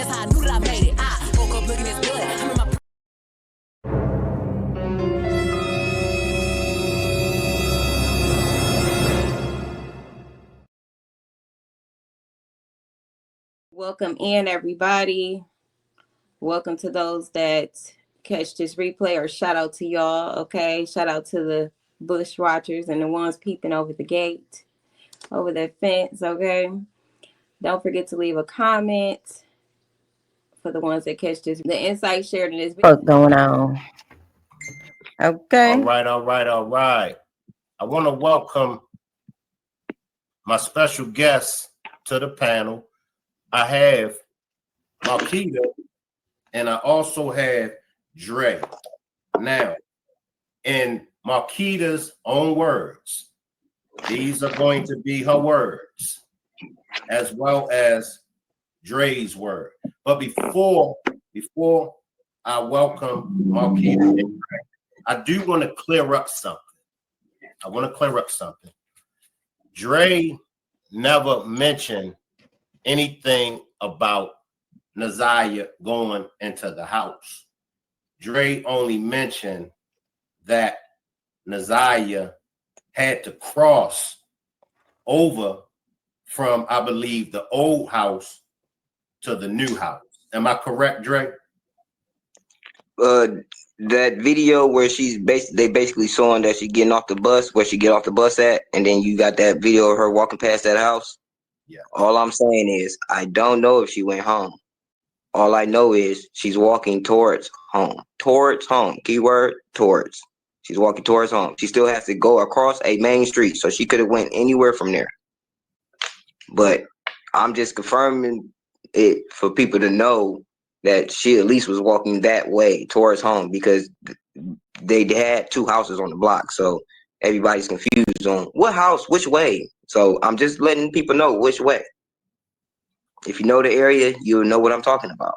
That's how I knew that I made it. I woke up looking at good. I'm in my Welcome in, everybody. Welcome to those that catch this replay, or shout out to y'all, okay? Shout out to the bush watchers and the ones peeping over the gate, over the fence, okay? Don't forget to leave a comment for the ones that catch this. The insight shared in this video. What's going on? Okay. All right. I want to welcome my special guest to the panel. I have Marquetta, and I also have Dre. Now, in Marquetta's own words, these are going to be her words, as well as Dre's word. But before I welcome Marquetta and Dre, I do want to clear up something. Dre never mentioned anything about Naziah going into the house. Dre only mentioned that Naziah had to cross over from, I believe, the old house to the new house. Am I correct, Dre? That video where they basically showing that she's getting off the bus, where she get off the bus at, and then you got that video of her walking past that house. Yeah. All I'm saying is I don't know if she went home. All I know is she's walking towards home. Towards home. Keyword towards. She's walking towards home. She still has to go across a main street, so she could have went anywhere from there. But I'm just confirming it for people to know that she at least was walking that way towards home, because they had two houses on the block. So everybody's confused on what house, which way. So I'm just letting people know which way. If you know the area, you'll know what I'm talking about.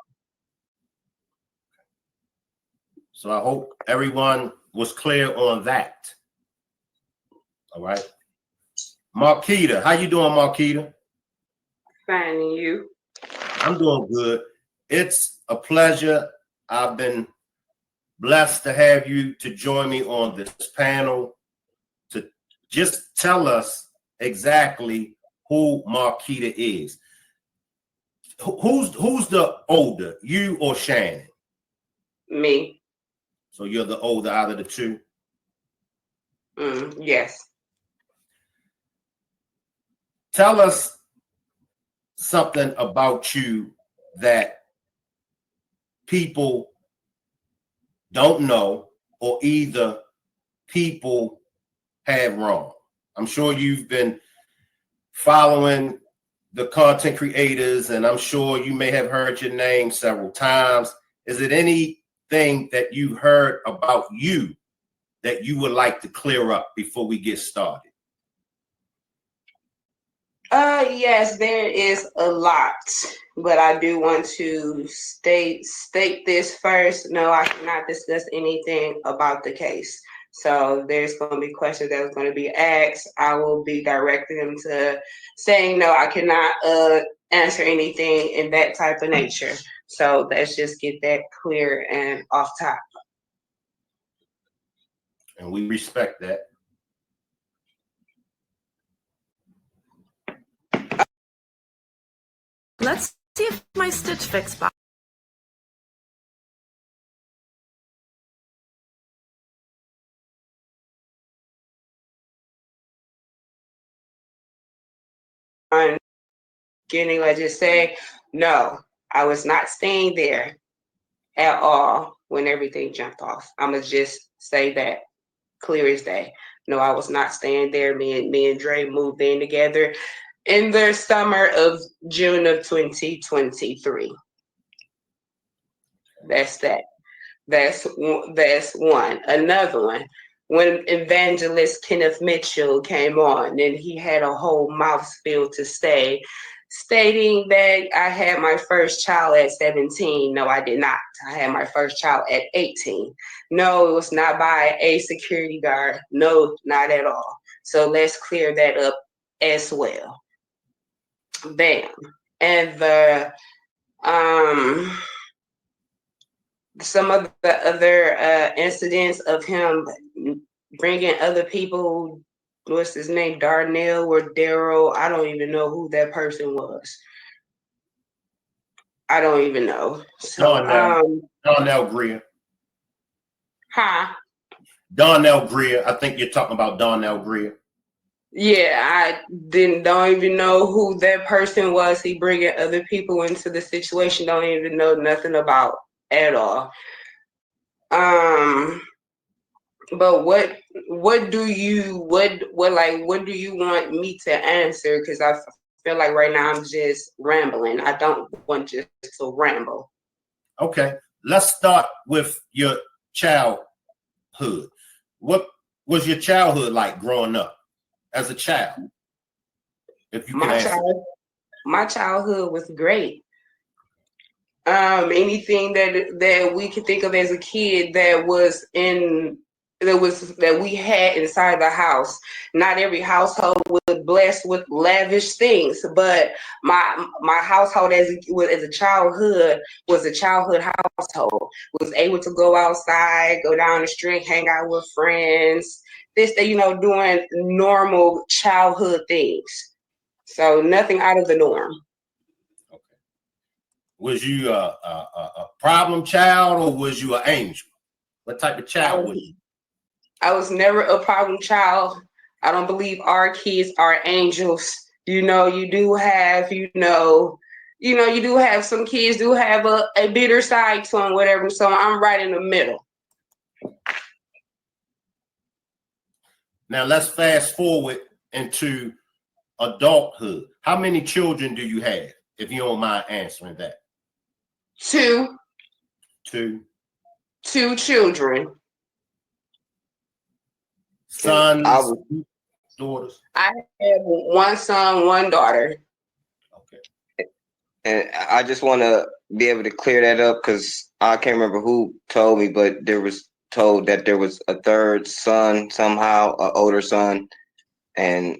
So I hope everyone was clear on that. All right. Marquetta, how you doing, Marquetta? Fine, and you? I'm doing good. It's a pleasure. I've been blessed to have you to join me on this panel to just tell us exactly who Marquetta is. Who's the older, you or Shannon? Me. So you're the older out of the two? Yes. Tell us something about you that people don't know, or either people have wrong. I'm sure you've been following the content creators, and I'm sure you may have heard your name several times. Is it anything that you heard about you that you would like to clear up before we get started? Yes, there is a lot, but I do want to state this first. No, I cannot discuss anything about the case. So there's going to be questions that was going to be asked. I will be directing them to saying, no, I cannot answer anything in that type of nature. So let's just get that clear and off top. And we respect that. Let's see if my Stitch Fix box. On beginning, let's just say, no, I was not staying there at all when everything jumped off. I'm gonna just say that clear as day. No, I was not staying there. Me and Dre moved in together in the summer of June of 2023. That's that. That's one. Another one. When evangelist Kenneth Mitchell came on, and he had a whole mouthful to say, stating that I had my first child at 17. No, I did not. I had my first child at 18. No, it was not by a security guard. No, not at all. So let's clear that up as well. Bam. And the Some of the other incidents of him bringing other people, what's his name, Darnell or Daryl? I don't even know who that person was. I don't even know. So, Darnell Greer. Huh? Darnell Greer. I think you're talking about Darnell Greer. Yeah, I don't even know who that person was. He bringing other people into the situation. Don't even know nothing about at all. But what do you want me to answer? Because I feel like right now I'm just rambling. I don't want just to ramble. Okay, let's start with your childhood. What was your childhood like growing up as a child? If you can answer. My childhood was great. Anything that we could think of as a kid that we had inside the house. Not every household was blessed with lavish things, but my household as a childhood was a childhood household. Was able to go outside, go down the street, hang out with friends. Doing normal childhood things. So nothing out of the norm. Was you a problem child or was you an angel? What type of child was you? I was never a problem child. I don't believe our kids are angels. You do have, you do have some kids do have a bitter side to them, whatever. So I'm right in the middle. Now let's fast forward into adulthood. How many children do you have, if you don't mind answering that? Two children. Sons, daughters? I have one son, one daughter. Okay. And I just want to be able to clear that up because I can't remember who told me, but there was told that there was a third son somehow, an older son, and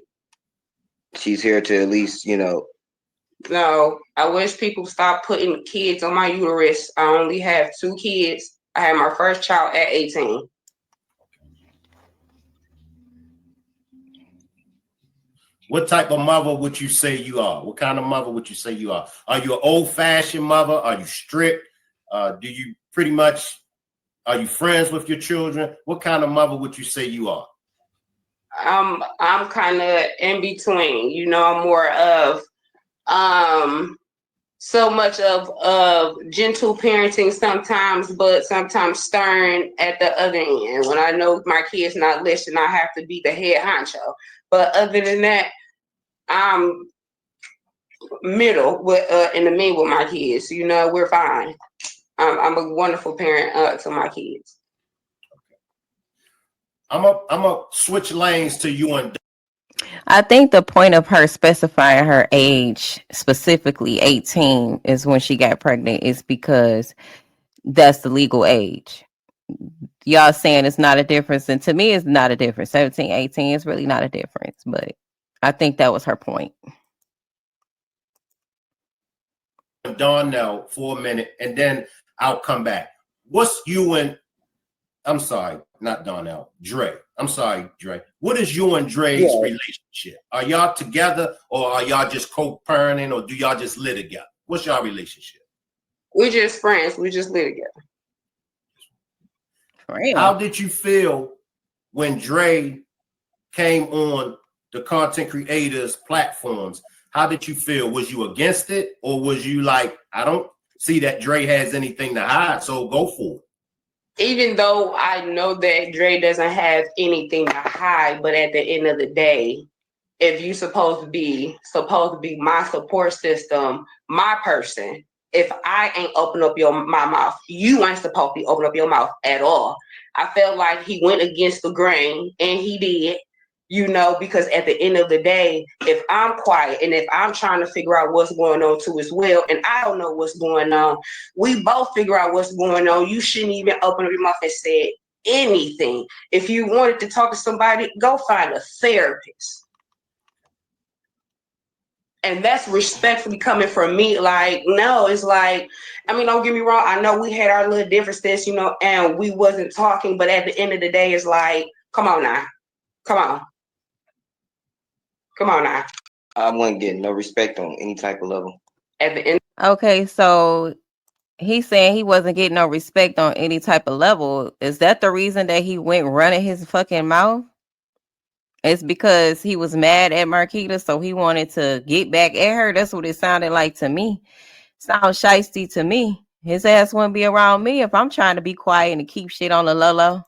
she's here to at least, No, I wish people stop putting kids on my uterus. I only have 2 kids. I had my first child at 18. What type of mother would you say you are? What kind of mother would you say you are? Are you an old-fashioned mother? Are you strict? Are you friends with your children? What kind of mother would you say you are? I'm kind of in between. I'm more of so much of gentle parenting sometimes, but sometimes stern at the other end. When I know my kids not listening, I have to be the head honcho. But other than that, I'm middle in the middle with my kids. We're fine. I'm a wonderful parent to my kids. I'm gonna switch lanes to you and. I think the point of her specifying her age, specifically 18, is when she got pregnant, is because that's the legal age. Y'all saying it's not a difference, and to me it's not a difference. 17, 18 is really not a difference, but I think that was her point. Darnell for a minute, and then I'll come back. What's you and I'm sorry, not Darnell, Dre. I'm sorry, Dre. What is you and Dre's relationship? Are y'all together or are y'all just co-parenting or do y'all just live together? What's y'all relationship? We're just friends. We just live together. How did you feel when Dre came on the content creators platforms? How did you feel? Was you against it or was you like, I don't see that Dre has anything to hide, so go for it? Even though I know that Dre doesn't have anything to hide, but at the end of the day, if you supposed to be my support system, my person, if I ain't open up my mouth, you ain't supposed to be open up your mouth at all. I felt like he went against the grain, and he did. Because at the end of the day, if I'm quiet and if I'm trying to figure out what's going on too as well, and I don't know what's going on, we both figure out what's going on. You shouldn't even open up your mouth and say anything. If you wanted to talk to somebody, go find a therapist. And that's respectfully coming from me. Like, no, it's like, I mean, don't get me wrong. I know we had our little differences, you know, and we wasn't talking, but at the end of the day, it's like, come on now. Come on. Come on now. I wouldn't get no respect on any type of level. At the end. Okay, so he's saying he wasn't getting no respect on any type of level. Is that the reason that he went running his fucking mouth? It's because he was mad at Marquetta, so he wanted to get back at her. That's what it sounded like to me. Sounds shiesty to me. His ass wouldn't be around me if I'm trying to be quiet and keep shit on the low.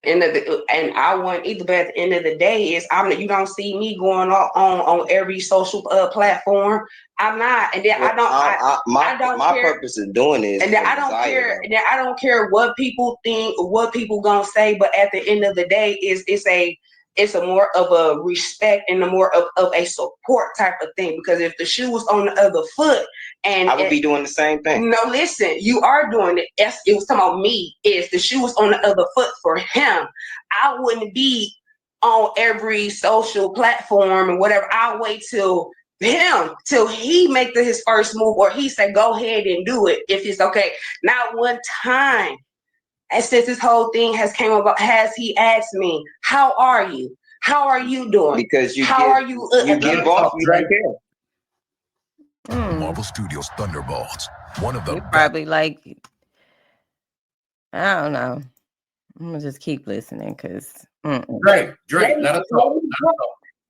And I want either, but at the end of the day, is you don't see me going on every social platform. I'm not, and then well, I don't my care. purpose of doing is, and then I don't care. And then I don't care what people think, what people gonna say. But at the end of the day, it's a more of a respect and a more of a support type of thing. Because if the shoe was on the other foot, and I would be doing the same thing. No, listen, you are doing it. It was talking about me. If the shoe was on the other foot for him, I wouldn't be on every social platform and whatever. I'll wait till he make his first move, or he said, go ahead and do it if it's okay. Not one time, and since this whole thing has came about, has he asked me, how are you? How are you doing? Because you get boss, you don't care. Marvel Studios Thunderbolts. One of the probably like, I don't know. I'm gonna just keep listening because Drake, let us talk.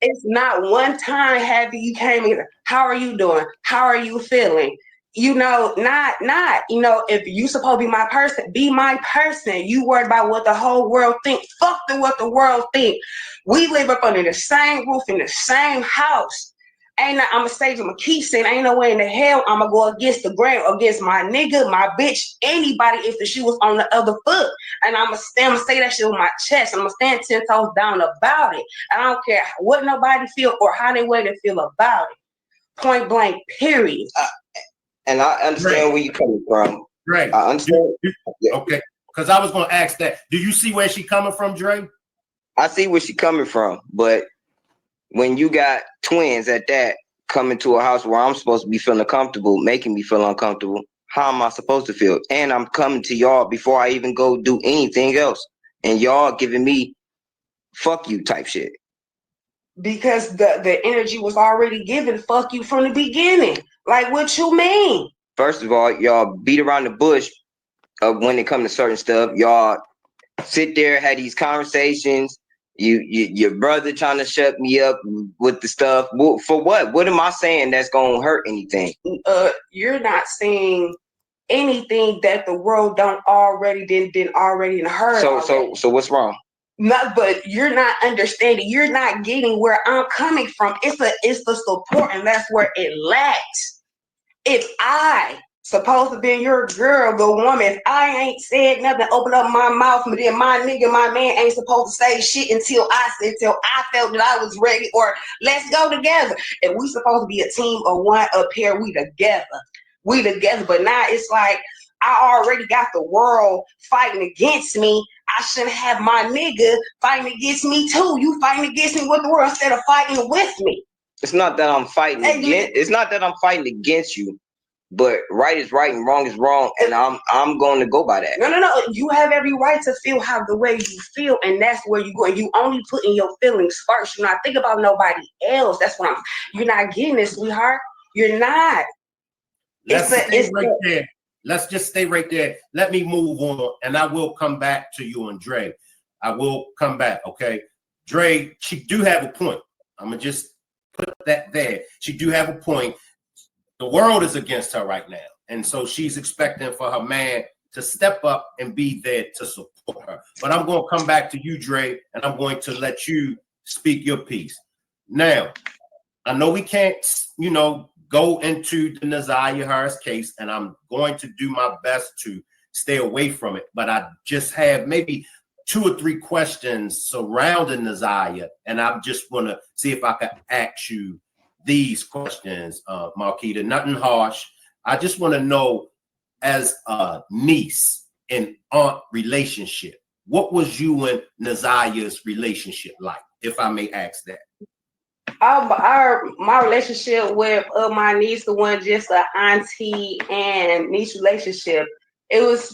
It's not one time have you came in. How are you doing? How are you feeling? You know, not, you know, if you supposed to be my person, be my person. You worried about what the whole world think. Fuck what the world think. We live up under the same roof in the same house. I'm gonna keep saying, ain't no way in the hell I'm gonna go against the grain, against my nigga, my bitch, anybody if the shoe was on the other foot. And I'm gonna say that shit with my chest. I'm gonna stand 10 toes down about it. I don't care what nobody feel or how they way to feel about it. Point blank, period. And I understand where you're coming from. Dre, I understand. Okay, because I was gonna ask that. Do you see where she coming from, Dre? I see where she coming from, but when you got twins at that coming to a house where I'm supposed to be feeling comfortable, making me feel uncomfortable, how am I supposed to feel? And I'm coming to y'all before I even go do anything else, and y'all giving me fuck you type shit. Because the energy was already given fuck you from the beginning. Like, what you mean? First of all, y'all beat around the bush when it comes to certain stuff. Y'all sit there, had these conversations. Your brother trying to shut me up with the stuff. For what? What am I saying that's gonna hurt anything? You're not saying anything that the world don't already didn't already heard. So what's wrong? Not, but you're not understanding. You're not getting where I'm coming from. It's the support, and that's where it lacks. If I supposed to be your girl, the woman, if I ain't said nothing, open up my mouth, but then my nigga, my man ain't supposed to say shit until I felt that I was ready, or let's go together. If we supposed to be a team or one up here, we together. But now it's like I already got the world fighting against me. I shouldn't have my nigga fighting against me too. You fighting against me with the world instead of fighting with me. It's not that I'm fighting It's not that I'm fighting against you, but right is right and wrong is wrong, and I'm going to go by that. No. You have every right to feel how the way you feel, and that's where you go. You only put in your feelings first. You're not thinking about nobody else. That's what you're not getting it, sweetheart. You're not. Let's just stay right there. Let me move on, and I will come back to you and Dre. I will come back, okay? Dre, she do have a point. I'm going to just put that there. She do have a point. The world is against her right now, and so she's expecting for her man to step up and be there to support her. But I'm going to come back to you, Dre, and I'm going to let you speak your piece. Now, I know we can't, go into the Naziah Harris case, and I'm going to do my best to stay away from it. But I just have maybe 2 or 3 questions surrounding Naziah, and I just want to see if I can ask you these questions, Marquetta. Nothing harsh. I just want to know, as a niece and aunt relationship, what was you and Naziah's relationship like, if I may ask that? My relationship with my niece, the one just an auntie and niece relationship, it was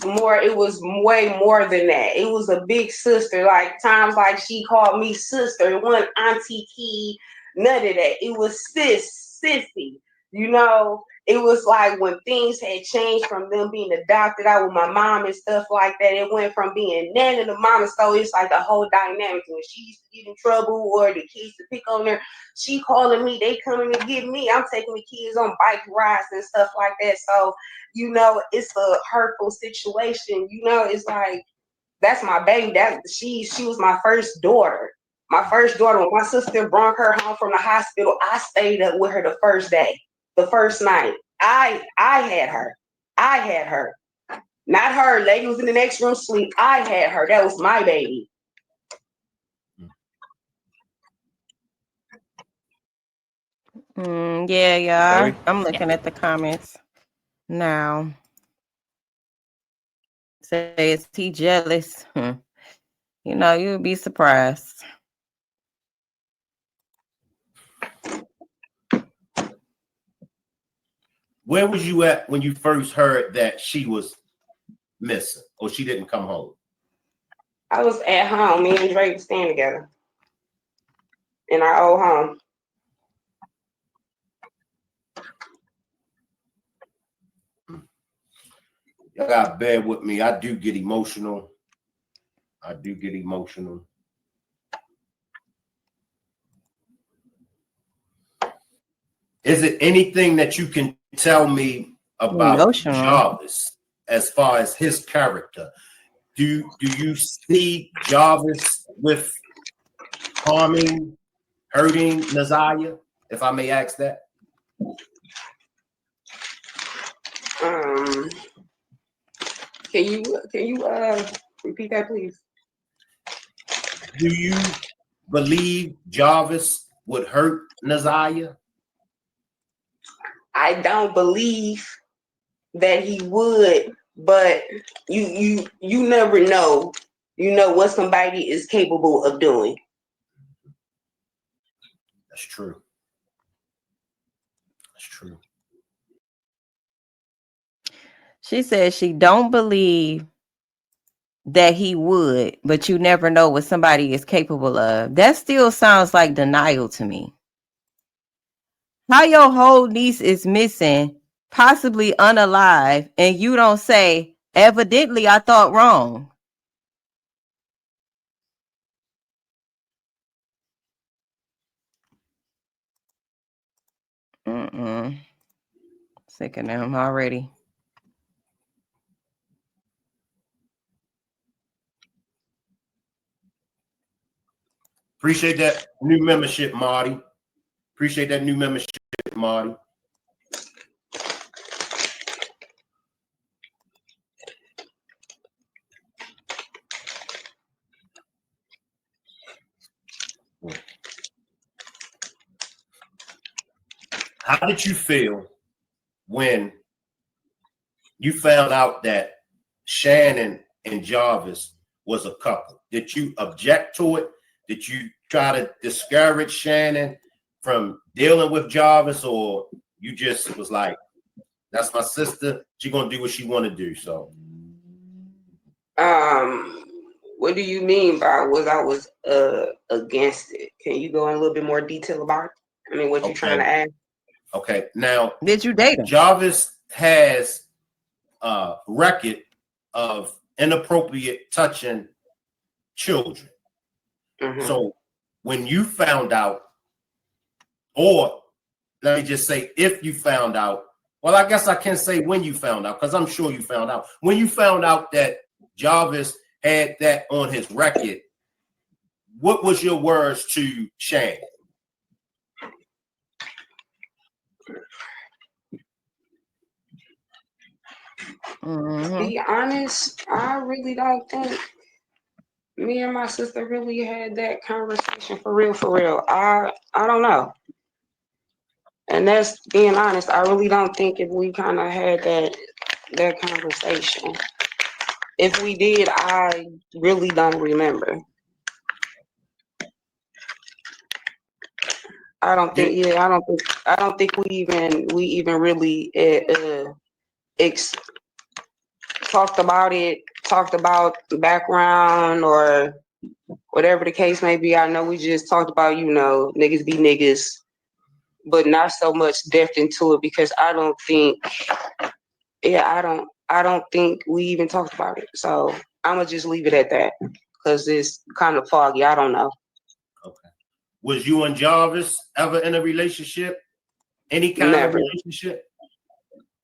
way more than that. It was a big sister. Like times like she called me sister, it wasn't auntie key, none of that. It was sissy. You know, it was like when things had changed from them being adopted out with my mom and stuff like that. It went from being nana to mama. So it's like a whole dynamic. When she used to get in trouble or the kids to pick on her, she calling me, they coming to get me. I'm taking the kids on bike rides and stuff like that. So, you know, it's a hurtful situation. You know, it's like that's my baby. That she was my first daughter. My first daughter. When my sister brought her home from the hospital, I stayed up with her the first day, the first night. I had her. I had her. Not her. Lady was in the next room sleep. I had her. That was my baby. Yeah. I'm looking at the comments now. Say, is he jealous? You know, you would be surprised. Where was you at when you first heard that she was missing or she didn't come home? I was at home. Me and Drake staying together in our old home. You gotta bear with me. I do get emotional. Is it anything that you can tell me about Jarvis as far as his character? Do you see Jarvis with hurting Naziah, if I may ask that? Can you repeat that, please? Do you believe Jarvis would hurt Naziah? I don't believe that he would, but you never know. You know what somebody is capable of doing. That's true. That's true. She says she don't believe that he would, but you never know what somebody is capable of. That still sounds like denial to me. How your whole niece is missing, possibly unalive, and you don't say, evidently I thought wrong. Sick of them already. Appreciate that new membership, Marty. Appreciate that new membership, Marty. How did you feel when you found out that Shannon and Jarvis was a couple? Did you object to it? Did you try to discourage Shannon from dealing with Jarvis, or you just was like, that's my sister, she gonna do what she want to do? So what do you mean by I was against it? Can you go in a little bit more detail about it? I mean, what you trying to ask? Okay, now did you date him? Jarvis has a record of inappropriate touching children. Mm-hmm. So when you found out, or let me just say, if you found out, well, I guess I can say when you found out, because I'm sure you found out. When you found out that Jarvis had that on his record, what was your words to Shannon? To be honest, I really don't think me and my sister really had that conversation for real. I don't know. And that's being honest. I really don't think if we kind of had that conversation. If we did, I really don't remember. I don't think. Yeah, I don't think we even really talked about it. Talked about the background or whatever the case may be. I know we just talked about, niggas be niggas, but not so much depth into it because I don't think. Yeah, I don't think we even talked about it. So I'm gonna just leave it at that because it's kind of foggy. I don't know. Okay. Was you and Jarvis ever in a relationship? Any kind Never. of relationship?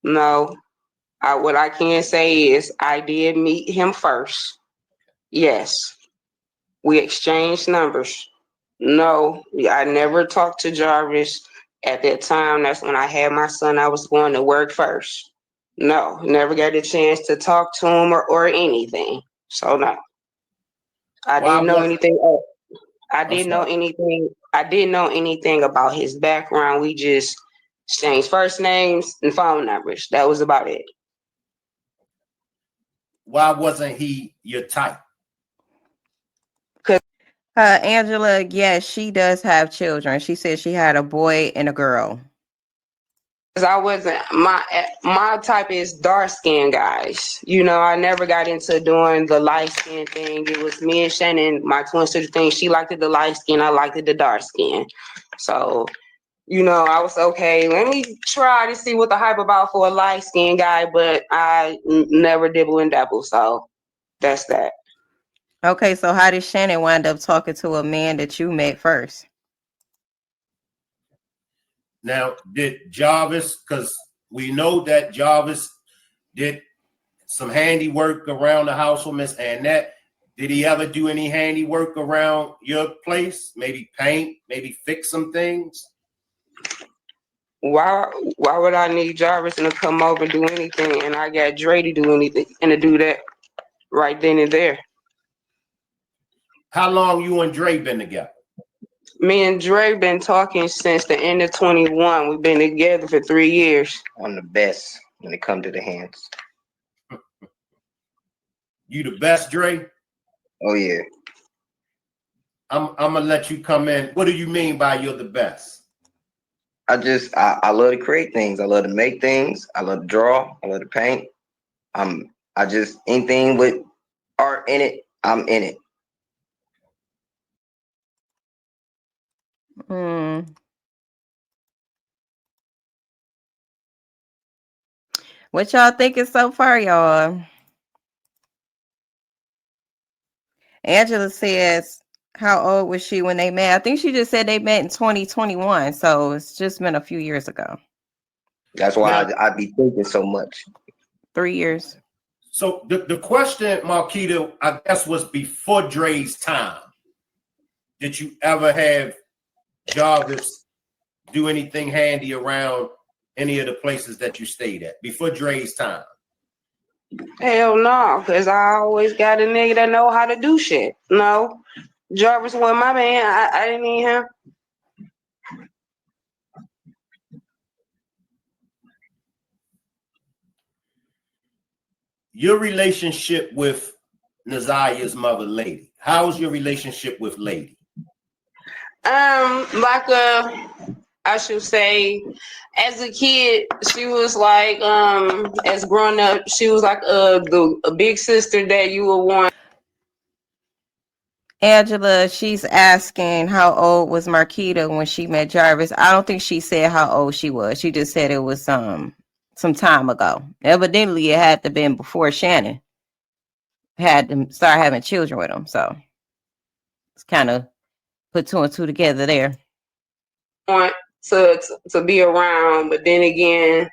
No. What I can say is I did meet him first. Yes. We exchanged numbers. No, I never talked to Jarvis at that time. That's when I had my son. I was going to work first. No, never got a chance to talk to him or anything. So no. I Why didn't know was anything. I I'm didn't know sorry. anything. I didn't know anything about his background. We just exchanged first names and phone numbers. That was about it. Why wasn't he your type? Angela, yes, she does have children. She said she had a boy and a girl. Cause I wasn't my type is dark skinned guys. I never got into doing the light skin thing. It was me and Shannon, my twin sister thing. She liked it the light skin, I liked it the dark skin. So, I was okay. Let me try to see what the hype about for a light skinned guy, but I never dibble and dabble. So that's that. Okay, so how did Shannon wind up talking to a man that you met first? Now, did Jarvis, because we know that Jarvis did some handiwork around the house with Miss Annette. Did he ever do any handiwork around your place? Maybe paint, maybe fix some things? Why would I need Jarvis to come over and do anything and I got Dre to do anything and to do that right then and there? How long you and Dre been together? Me and Dre been talking since the end of 21. We've been together for 3 years. I'm the best when it comes to the hands. You the best, Dre? Oh yeah. I'm gonna let you come in. What do you mean by you're the best? I love to create things. I love to make things. I love to draw. I love to paint. I just anything with art in it, I'm in it. What y'all thinking so far, y'all? Angela says, how old was she when they met? I think she just said they met in 2021, so it's just been a few years ago. That's why I be thinking so much. 3 years. So the question, Marquetta, I guess was before Dre's time. Did you ever have Jarvis do anything handy around any of the places that you stayed at before Dre's time? Hell no, because I always got a nigga that know how to do shit. No, Jarvis wasn't my man. I didn't need him. Your relationship with Naziah's mother, Lady. How's your relationship with Lady? I should say, as a kid, she was like, as growing up, she was like a big sister that you would want. Angela, she's asking how old was Marquetta when she met Jarvis. I don't think she said how old she was. She just said it was some time ago. Evidently, it had to been before Shannon had to start having children with him. So it's kind of put 2 and 2 together there. Want to be around, but then again,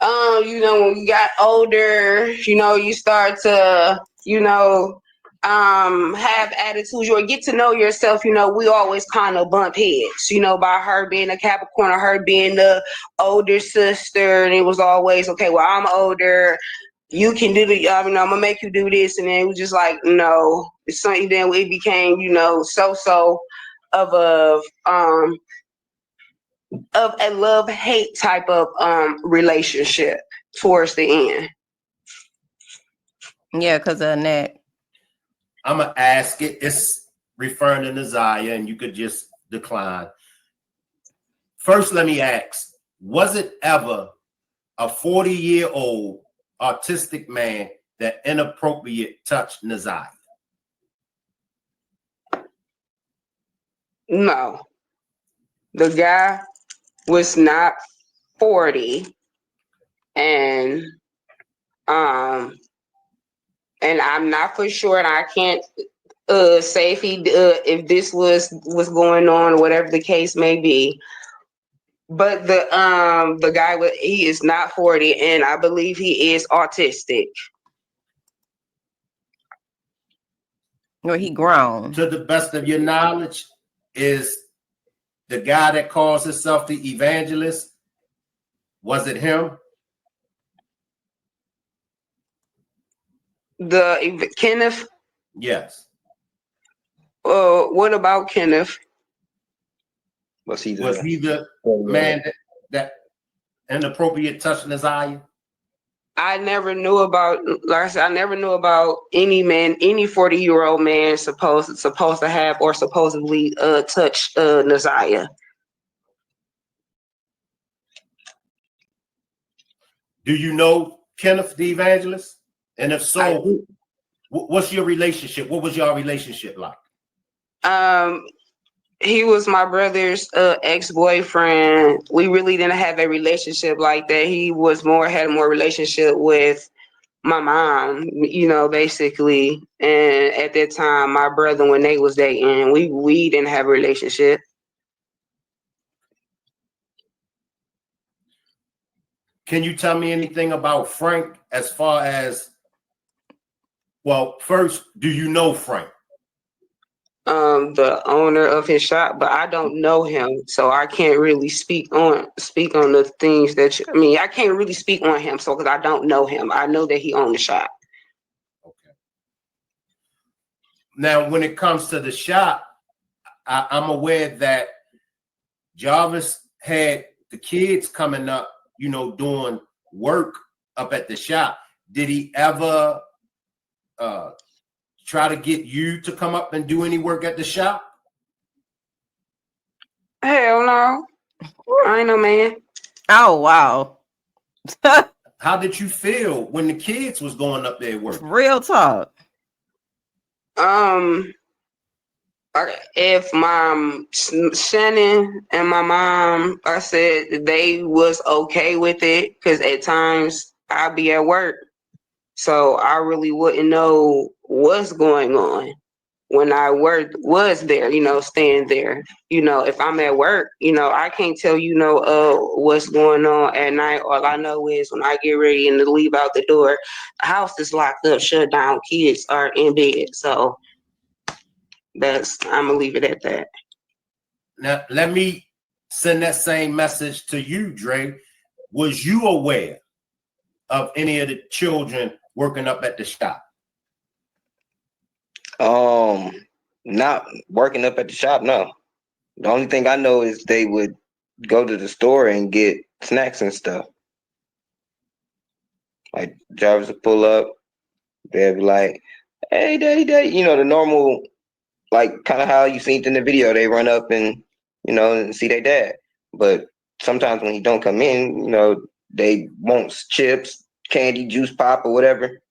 when you got older, you start to, have attitudes. You get to know yourself. We always kind of bump heads. By her being a Capricorn, or her being the older sister, and it was always okay. Well, I'm older. You can do I'm gonna make you do this, and then it was just like no. It's something. Then it became so of a love-hate type of relationship towards the end. Yeah, because of Annette. I'm going to ask it. It's referring to Naziah, and you could just decline. First, let me ask, was it ever a 40-year-old autistic man that inappropriate touched Naziah? No, the guy was not 40, and I'm not for sure, and I can't say if if this was going on, whatever the case may be. But the guy, he is not 40, and I believe he is autistic. Or he grown? To the best of your knowledge, is the guy that calls himself the evangelist, was it him? Kenneth? Yes. What about Kenneth? Was he the man that inappropriate touched Naziah? I never knew about, like I said, I never knew about any 40-year-old man supposed to have or supposedly touch Naziah. Do you know Kenneth the evangelist? And if so, what's your relationship? What was your relationship like? He was my brother's ex-boyfriend. We really didn't have a relationship like that. He had more relationship with my mom, basically. And at that time, my brother, when they was dating, we didn't have a relationship. Can you tell me anything about Frank as far as, well, first, do you know Frank? The owner of his shop, but I don't know him, so I can't really speak on the things that I can't really speak on him, so because I don't know him. I know that he owned the shop. Okay. Now, when it comes to the shop, I'm aware that Jarvis had the kids coming up, doing work up at the shop. Did he ever try to get you to come up and do any work at the shop? Hell no. I ain't no man. Oh, wow. How did you feel when the kids was going up there working? Real talk. If Shannon and my mom, I said they was okay with it, because at times I'd be at work, so I really wouldn't know what's going on when I was there, staying there. If I'm at work, I can't tell what's going on at night. All I know is when I get ready and to leave out the door, the house is locked up, shut down, kids are in bed. So I'm gonna leave it at that. Now, let me send that same message to you, Dre. Was you aware of any of the children working up at the shop? Not working up at the shop, no. The only thing I know is they would go to the store and get snacks and stuff. Like Jarvis would pull up, they'd be like, "Hey, daddy, the normal, like kind of how you seen it in the video. They run up and and see their dad. But sometimes when he don't come in, they want chips, candy, juice, pop, or whatever.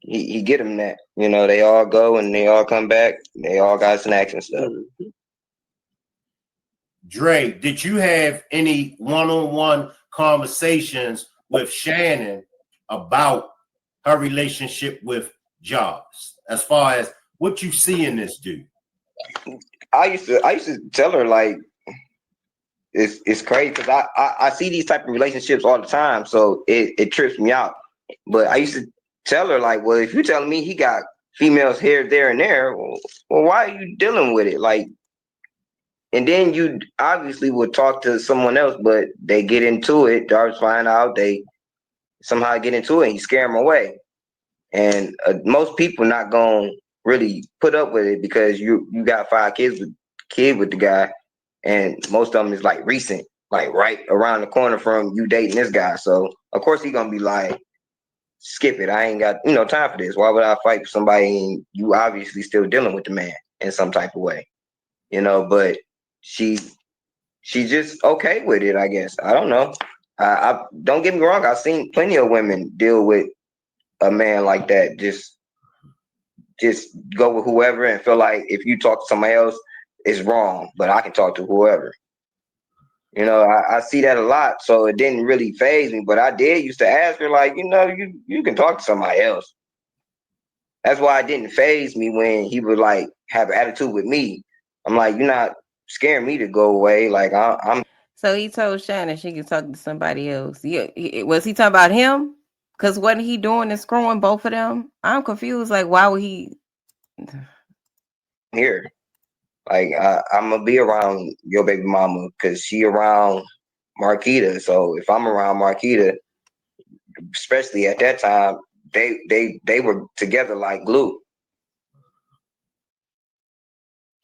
He get them that. They all go and they all come back. They all got snacks and stuff. Dre, did you have any one-on-one conversations with Shannon about her relationship with Jarvis, as far as what you see in this dude? I used to tell her, like, it's crazy because I see these type of relationships all the time, so it trips me out. But I used to tell her, like, well, if you're telling me he got females here, there, and there, well, why are you dealing with it? Like, and then you obviously would talk to someone else, but they get into it. Jarvis find out, they somehow get into it, and you scare them away. And most people not gonna really put up with it because you got 5 kids with the guy, and most of them is like recent, like right around the corner from you dating this guy. So of course he gonna be like, skip it. I ain't got time for this. Why would I fight for somebody? And you obviously still dealing with the man in some type of way, but she she's just okay with it, I guess. I don't know. I don't get me wrong. I've seen plenty of women deal with a man like that. Just go with whoever and feel like if you talk to somebody else, it's wrong. But I can talk to whoever. You know, I see that a lot. So it didn't really faze me. But I did used to ask her, like, you can talk to somebody else. That's why it didn't faze me when he would like have an attitude with me. I'm like, you're not scaring me to go away. Like I'm. So he told Shannon she could talk to somebody else. Yeah, was he talking about him? Because wasn't he doing and screwing both of them? I'm confused. Like, why would he? Here, like I'm gonna be around your baby mama because she around Marquetta. So if I'm around Marquetta, especially at that time, they were together like glue.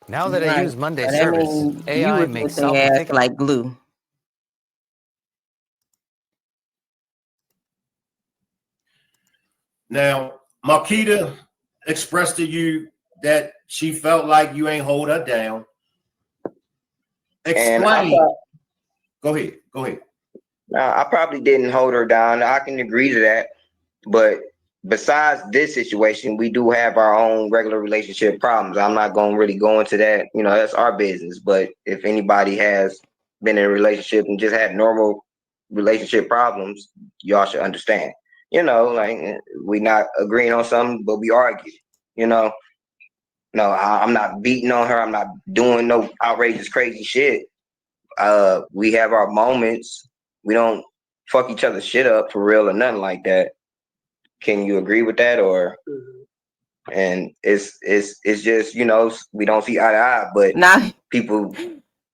Now that I use Monday But I service, mean, you AI was makes with their ass self-configuration. like glue. Now, Marquetta expressed to you that she felt like you ain't hold her down. Explain. Go ahead. I probably didn't hold her down. I can agree to that. But besides this situation, we do have our own regular relationship problems. I'm not going to really go into that. You know, that's our business. But if anybody has been in a relationship and just had normal relationship problems, y'all should understand. You know, like we not agreeing on something, but we argue. You know, no, I'm not beating on her. I'm not doing no outrageous, crazy shit. We have our moments. We don't fuck each other's shit up for real or nothing like that. Can you agree with that? Or and it's just, you know, we don't see eye to eye, but people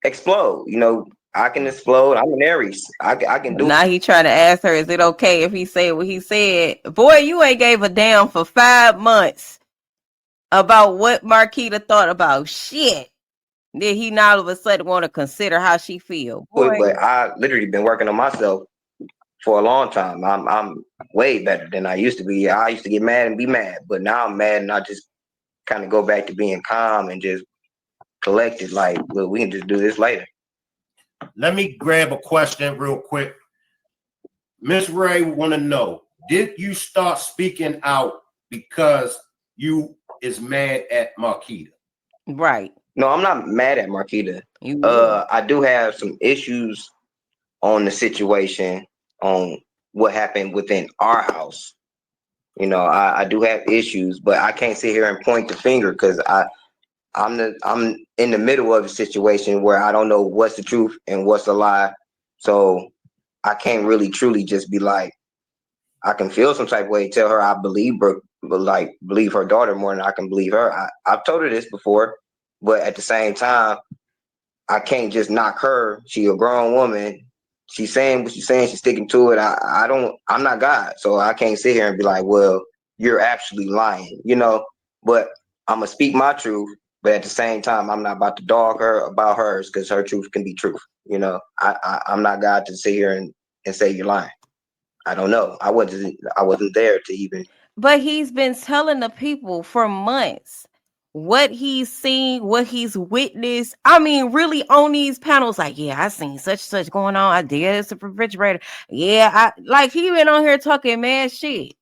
explode. You know, I can explode. I'm an Aries. I can do. Now he trying to ask her, is it okay if he said what he said? Boy, you ain't gave a damn for 5 months about what Marquetta thought about shit. Did he not all of a sudden want to consider how she feel? Boy. But I literally been working on myself for a long time. I'm way better than I used to be. I used to get mad and be mad, but now I'm mad and I just kind of go back to being calm and just collected. Like, look, we can just do this later. Let me grab a question real quick. Miss Ray want to know, did you start speaking out because you is mad at Marquetta? Right. No, I'm not mad at Marquetta. I do have some issues on the situation, on what happened within our house. You know, I do have issues, but I can't sit here and point the finger because I'm in the middle of a situation where I don't know what's the truth and what's a lie. So I can't really truly just be like, I can feel some type of way, tell her I believe her, like believe her daughter more than I can believe her. I've told her this before, but at the same time, I can't just knock her. She a grown woman. She's saying what she's saying. She's sticking to it. I'm not God, so I can't sit here and be like, well, you're actually lying, you know. But I'm gonna speak my truth. But at the same time, I'm not about to dog her about hers because her truth can be truth. You know, I'm not God to sit here and say you're lying. I don't know. I wasn't there to even. But he's been telling the people for months what he's seen, what he's witnessed. I mean, really on these panels, like, yeah, I seen such going on. I did it's a refrigerator. Yeah, he been on here talking mad shit.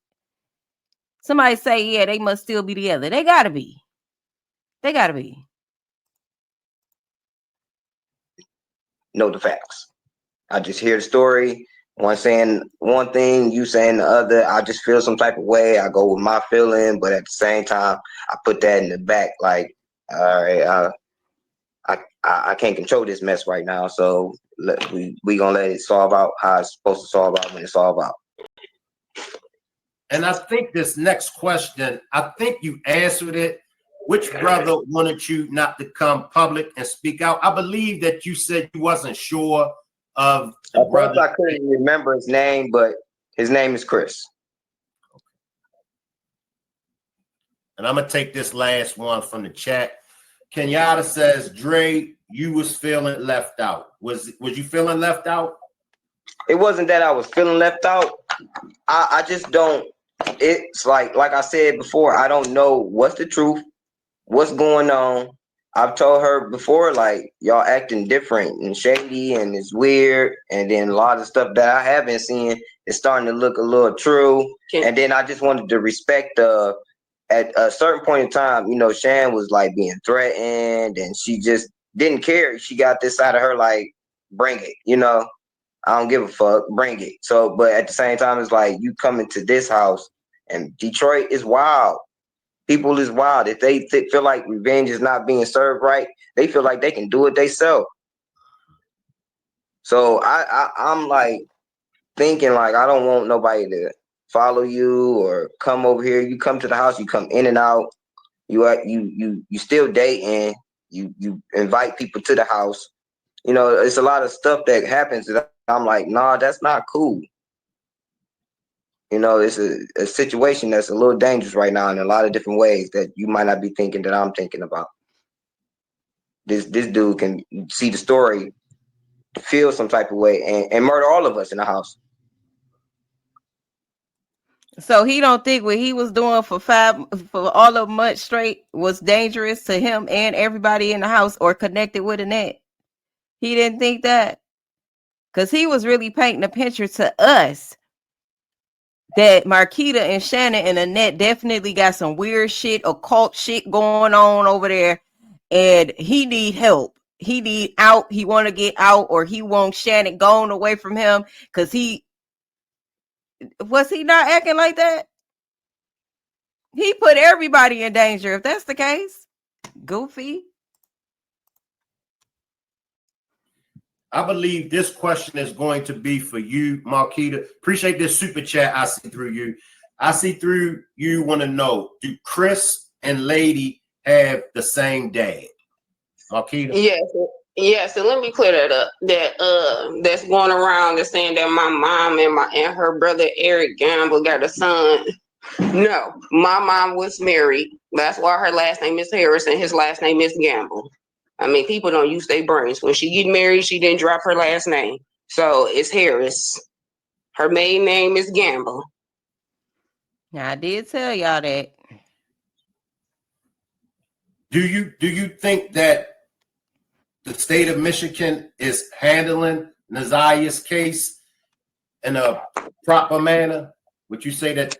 Somebody say, yeah, they must still be together. They gotta be. They gotta be. Know the facts. I just hear the story. One saying one thing, you saying the other. I just feel some type of way. I go with my feeling, but at the same time, I put that in the back. Like, all right, I can't control this mess right now. So we gonna let it solve out how it's supposed to solve out when it's solved out. And I think this next question, I think you answered it. Which brother wanted you not to come public and speak out? I believe that you said you wasn't sure of the brother. I couldn't remember his name, but his name is Chris. And I'm gonna take this last one from the chat. Kenyatta says, Dre, you was feeling left out. Was you feeling left out? It wasn't that I was feeling left out. I just don't. It's like I said before, I don't know what's the truth, what's going on. I've told her before, like, y'all acting different and shady and it's weird. And then a lot of stuff that I have been seeing is starting to look a little true. And then I just wanted to respect at a certain point in time, you know, Shan was like being threatened and she just didn't care. She got this side of her like, bring it, you know. I don't give a fuck, bring it. So, but at the same time, it's like you come into this house and Detroit is wild. People is wild. If they feel like revenge is not being served right, they feel like they can do it themselves. So I'm like thinking like I don't want nobody to follow you or come over here. You come to the house, you come in and out. You still dating. You invite people to the house. You know, it's a lot of stuff that happens that I'm like, nah, that's not cool. You know, it's a situation that's a little dangerous right now in a lot of different ways that you might not be thinking that I'm thinking about. This dude can see the story, feel some type of way, and murder all of us in the house. So he don't think what he was doing for all of months straight was dangerous to him and everybody in the house or connected with Annette. He didn't think that, because he was really painting a picture to us that Marquetta and Shannon and Annette definitely got some weird shit, occult shit going on over there, and he need help. He need out. He want to get out, or he wants Shannon going away from him, because was he not acting like that? He put everybody in danger if that's the case. Goofy. I believe this question is going to be for you, Marquetta. Appreciate this super chat. I see through you. I see through you. Want to know, do Chris and Lady have the same dad? Marquetta? Yes, and let me clear that up. That's going around that's saying that my mom and her brother Eric Gamble got a son. No, my mom was married. That's why her last name is Harris and his last name is Gamble. I mean, people don't use their brains. When she get married, she didn't drop her last name. So it's Harris. Her maiden name is Gamble. I did tell y'all that. Do you think that the state of Michigan is handling Naziah's case in a proper manner? Would you say that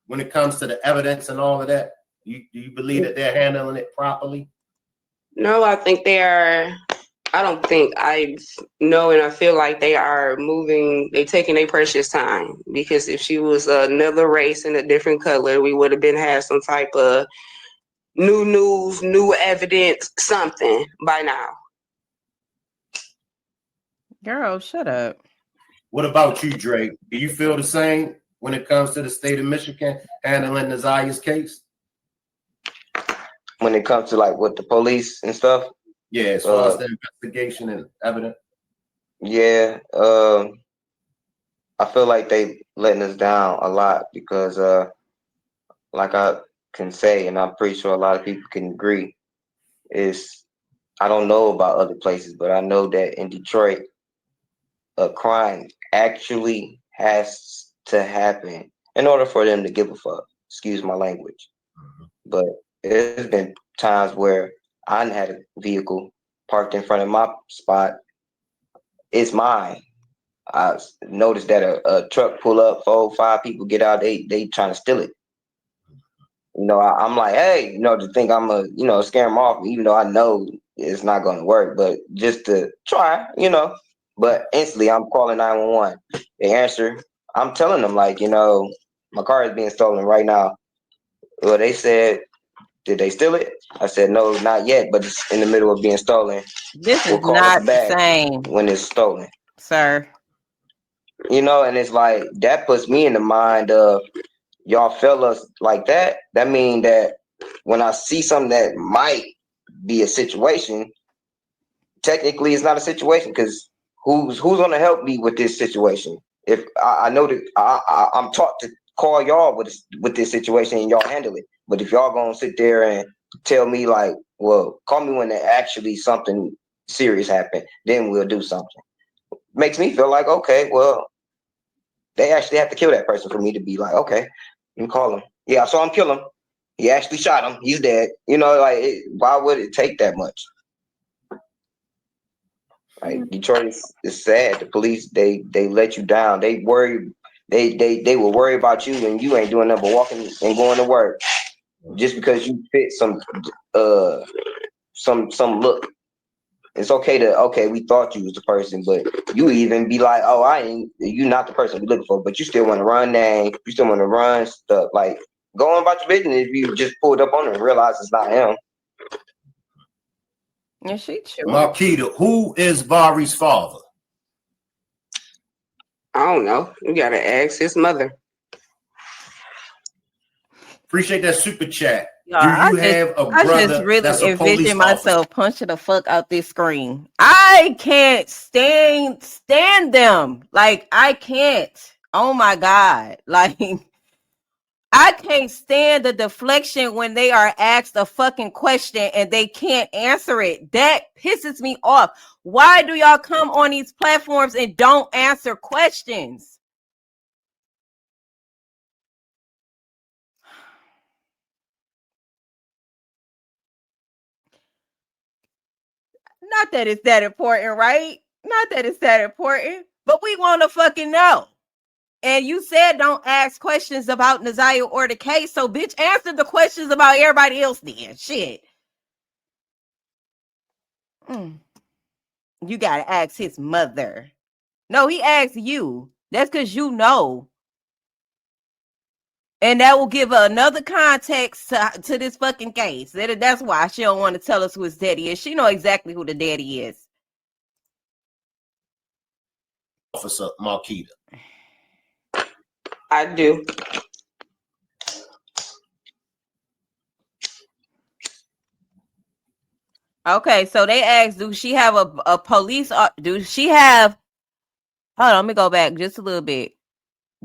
when it comes to the evidence and all of that, do you believe that they're handling it properly? No, I think they are. I don't think I know, and I feel like they are moving. They're taking their precious time, because if she was another race and a different color, we would have been had some type of new news, new evidence, something by now. Girl, shut up. What about you, Drake? Do you feel the same when it comes to the state of Michigan handling Naziah's case? When it comes to like with the police and stuff? Yeah, as far as the investigation and evidence. Yeah, I feel like they letting us down a lot because like I can say, and I'm pretty sure a lot of people can agree, is I don't know about other places, but I know that in Detroit, a crime actually has to happen in order for them to give a fuck. Excuse my language. But there's been times where I had a vehicle parked in front of my spot. It's mine. I noticed that a truck pull up, 4 or 5 people get out, they trying to steal it. You know, I'm like, hey, you know, to think I'm a, scare them off, even though I know it's not going to work, but just to try, But instantly, I'm calling 911. They answer. I'm telling them, like, my car is being stolen right now. Well, they said, did they steal it? I said, no, not yet, but it's in the middle of being stolen. This We'll is call not us back the same, when it's stolen. sir. And it's like, that puts me in the mind of, y'all fellas like that. That mean that when I see something that might be a situation, technically it's not a situation, because who's going to help me with this situation? If I know that I'm taught to call y'all with this situation and y'all handle it. But if y'all gonna sit there and tell me like, well, call me when actually something serious happened, then we'll do something. Makes me feel like, okay, well, they actually have to kill that person for me to be like, okay, you call him. Yeah, I saw him kill him. He actually shot him. He's dead. You know, like, why would it take that much? Like, Detroit is sad. The police, they let you down. They worry. They will worry about you when you ain't doing nothing but walking and going to work just because you fit some look. It's okay, we thought you was the person, but you even be like, oh, you not the person we looking for, but you still want to run name, you still want to run stuff, like, go on about your business if you just pulled up on him and realized it's not him. Yeah, she true. Marquetta, who is Vari's father? I don't know. You gotta ask his mother. Appreciate that super chat. Y'all, Do you have a brother I just really that's a police envision officer? myself punching the fuck out this screen. I can't stand them. Like, I can't. Oh my God. Like, I can't stand the deflection when they are asked a fucking question and they can't answer it. That pisses me off. Why do y'all come on these platforms and don't answer questions? Not that it's that important, right? Not that it's that important, but we want to fucking know. And you said don't ask questions about Naziah or the case, so bitch, answer the questions about everybody else then. Shit. You gotta ask his mother. No, he asked you. That's because you know. And that will give another context to this fucking case. That's why she don't want to tell us who his daddy is. She know exactly who the daddy is. Officer Marquetta. I do. Okay, so they asked, do she have a police? Do she have? Hold on, let me go back just a little bit.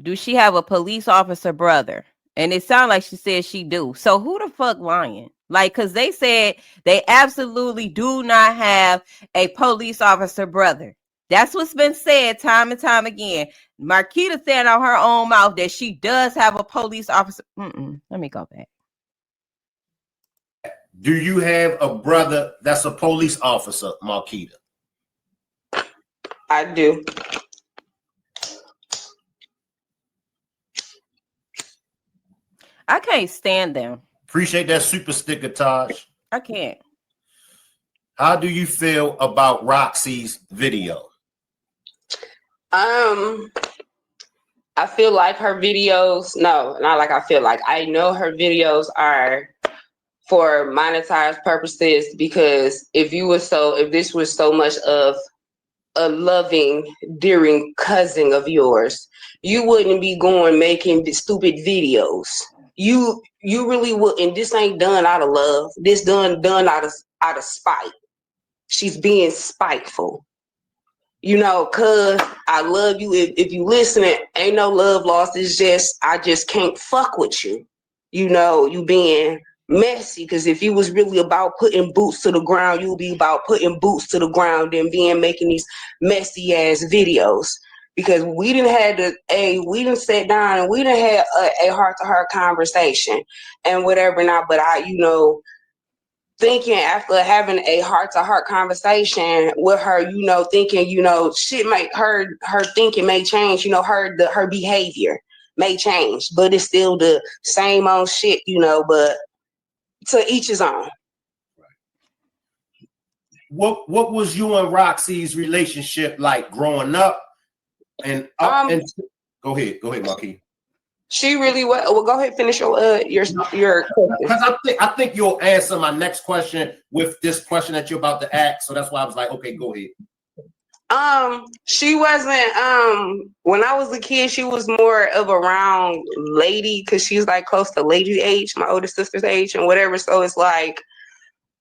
Do she have a police officer brother? And it sounds like she said she do. So who the fuck lying? Like, because they said they absolutely do not have a police officer brother. That's what's been said time and time again. Marquetta said out her own mouth that she does have a police officer. Let me go back. Do you have a brother that's a police officer, Marquetta? I do. I can't stand them. Appreciate that super sticker, Taj. I can't. How do you feel about Roxy's video? I feel like her videos, no, not like I feel like. I know her videos are for monetized purposes, because if this was so much of a loving, dearing cousin of yours, you wouldn't be making stupid videos. You really wouldn't. This ain't done out of love. This done out of spite. She's being spiteful. You know, cuz I love you. If you listening, ain't no love lost. It's just, I just can't fuck with you. You know, you being messy, because if you was really about putting boots to the ground, you'll be about putting boots to the ground and making these messy ass videos. Because we didn't sit down and we didn't have a heart to heart conversation and whatever not. But thinking after having a heart-to-heart conversation with her, thinking, shit might her thinking may change, her behavior may change, but it's still the same old shit, but to each his own. What was you and Roxy's relationship like growing up? And go ahead, Marquis. She really well. Go ahead, finish your because I think you'll answer my next question with this question that you're about to ask. So that's why I was like, okay, go ahead. She wasn't when I was a kid, she was more of a round lady, because she's like close to lady age, my older sister's age and whatever. So it's like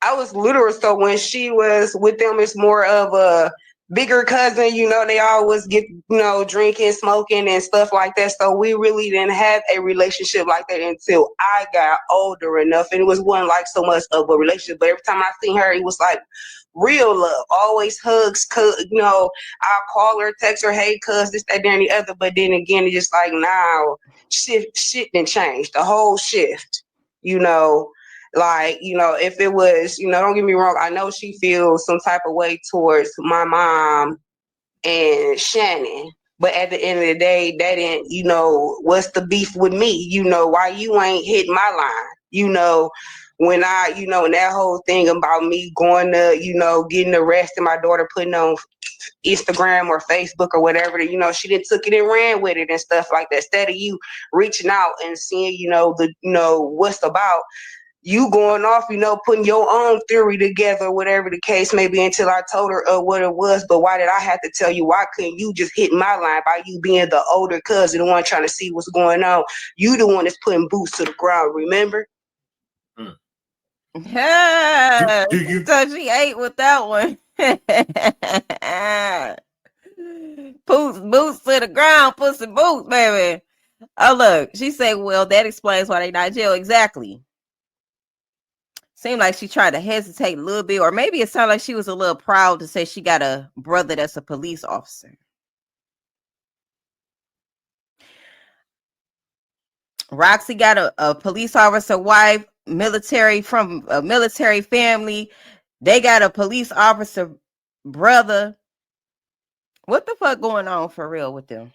I was literal. So when she was with them, it's more of a bigger cousin, they always get, drinking, smoking and stuff like that. So we really didn't have a relationship like that until I got older enough. And it wasn't like so much of a relationship, but every time I seen her, it was like real love, always hugs, I'll call her, text her, hey, cuz, this, that, and the other. But then again, it's just like, now shit didn't change, the whole shift. You know, like, you know, if it was, you know, don't get me wrong, I know she feels some type of way towards my mom and Shannon. But at the end of the day, that ain't, you know, what's the beef with me? You know, why you ain't hit my line? You know, when I, you know, and that whole thing about me going to, you know, getting arrested, my daughter putting on Instagram or Facebook or whatever, you know, she didn't took it and ran with it and stuff like that. Instead of you reaching out and seeing, you know, the, you know, what's about, you going off, you know, putting your own theory together, whatever the case may be, until I told her what it was. But why did I have to tell you? Why couldn't you just hit my line by you being the older cousin, the one trying to see what's going on? You the one that's putting boots to the ground, remember? Yeah, Do you so she ate with that one. Boots to the ground, pussy boots, baby. Oh, look, she said, well, that explains why they not in jail. Exactly. Seemed like she tried to hesitate a little bit, or maybe it sounded like she was a little proud to say she got a brother that's a police officer. Roxy got a police officer wife, military, from a military family. They got a police officer brother. What the fuck going on for real with them?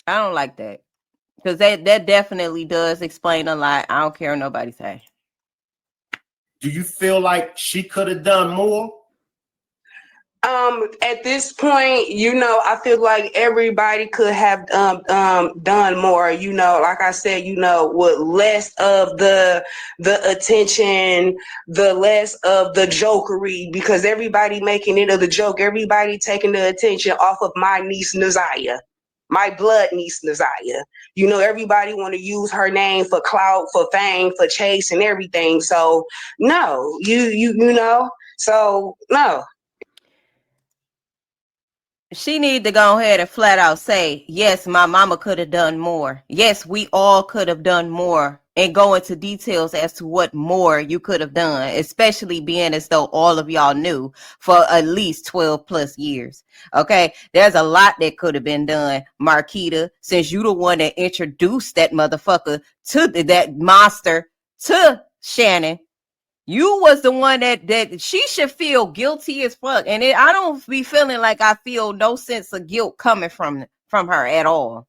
I don't like that, because that definitely does explain a lot. I don't care what nobody say. Do you feel like she could have done more? At this point, you know, I feel like everybody could have done more, you know, like I said, you know, with less of the attention, the less of the jokery, because everybody making it of the joke, everybody taking the attention off of my niece Naziah, my blood niece Naziah. You know, everybody want to use her name for clout, for fame, for chase and everything. So no, you know, so no. She need to go ahead and flat out say, yes, my mama could have done more. Yes, we all could have done more, and go into details as to what more you could have done, especially being as though all of y'all knew for at least 12 plus years. Okay, there's a lot that could have been done, Marquetta, since you the one that introduced that motherfucker to that monster to Shannon. You was the one that she should feel guilty as fuck. And I don't be feeling like I feel no sense of guilt coming from her at all.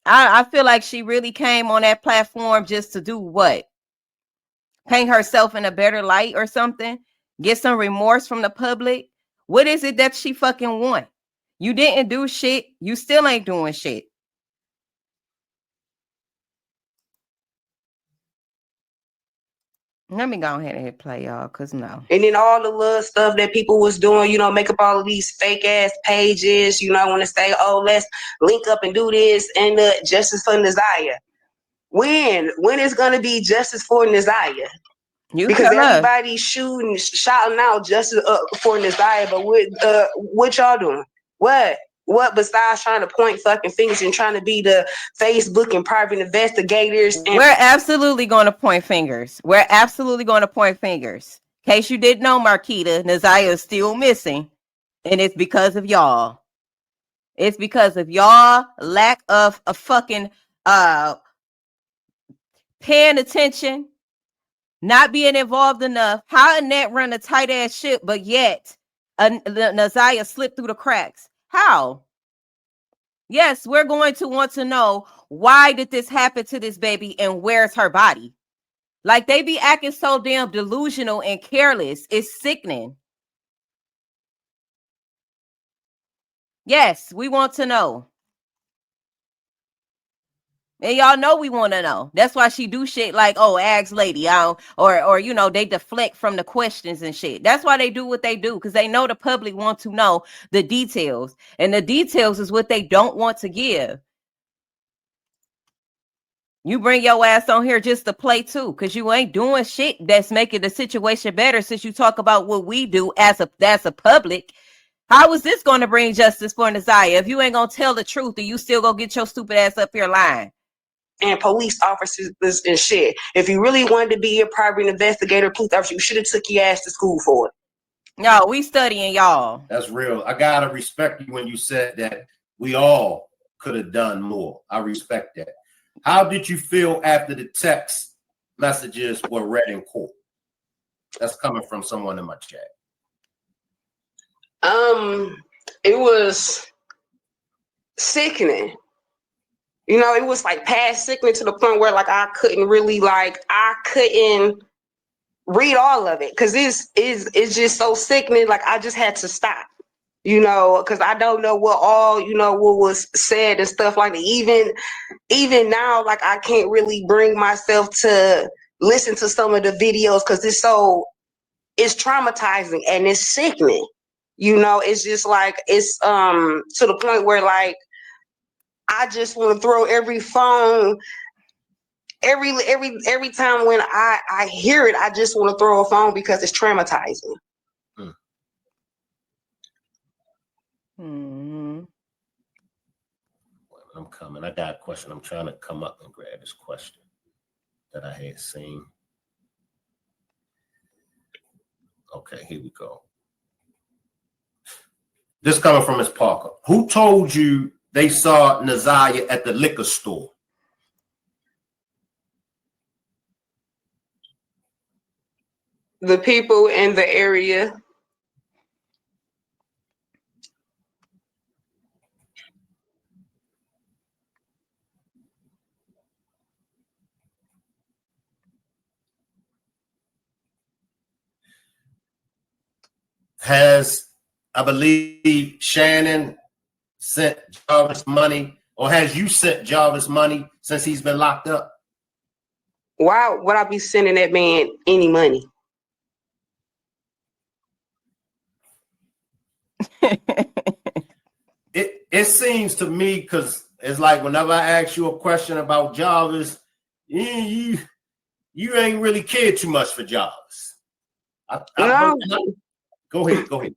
I feel like she really came on that platform just to do what? Paint herself in a better light or something? Get some remorse from the public? What is it that she fucking want? You didn't do shit. You still ain't doing shit. Let me go ahead and hit play, y'all, because no. And then all the little stuff that people was doing, you know, make up all of these fake ass pages, you know, I want to say, oh, let's link up and do this and justice for Naziah. When is going to be justice for Naziah? Because everybody's shouting out justice for Naziah, but what y'all doing? What besides trying to point fucking fingers and trying to be the Facebook and private investigators? We're absolutely going to point fingers. We're absolutely going to point fingers. In case you didn't know, Marquetta, Naziah is still missing. And it's because of y'all. It's because of y'all lack of a fucking paying attention, not being involved enough. How Annette run a tight ass ship, but yet Naziah slipped through the cracks? How? Yes, we're going to want to know, why did this happen to this baby and where's her body? Like, they be acting so damn delusional and careless. It's sickening. Yes, we want to know. And y'all know we want to know. That's why she do shit like, oh, ask lady, or you know, they deflect from the questions and shit. That's why they do what they do, because they know the public want to know the details, and the details is what they don't want to give. You bring your ass on here just to play too, because you ain't doing shit that's making the situation better. Since you talk about what we do as a public, how is this going to bring justice for Naziah if you ain't gonna tell the truth and you still gonna get your stupid ass up here lying? And police officers and shit. If you really wanted to be a private investigator, police officer, you should have took your ass to school for it. No, we studying y'all. That's real. I gotta respect you when you said that we all could have done more. I respect that. How did you feel after the text messages were read in court? That's coming from someone in my chat. It was sickening. You know, it was like past sickening to the point where like I couldn't read all of it because it's just so sickening. Like I just had to stop. You know, because I don't know what was said and stuff like that. Even now, like I can't really bring myself to listen to some of the videos because it's traumatizing and it's sickening. You know, it's just like it's to the point where like I just want to throw every phone every time when I hear it, I just want to throw a phone because it's traumatizing. Mm-hmm. I'm coming. I got a question. I'm trying to come up and grab this question that I had seen. Okay, here we go. This coming from Ms. Parker. Who told you they saw Naziah at the liquor store? The people in the area. Has, I believe, Shannon sent Jarvis money, or has you sent Jarvis money since he's been locked up? Why would I be sending that man any money? It seems to me, because it's like whenever I ask you a question about Jarvis, you ain't really cared too much for Jarvis. No. Go ahead.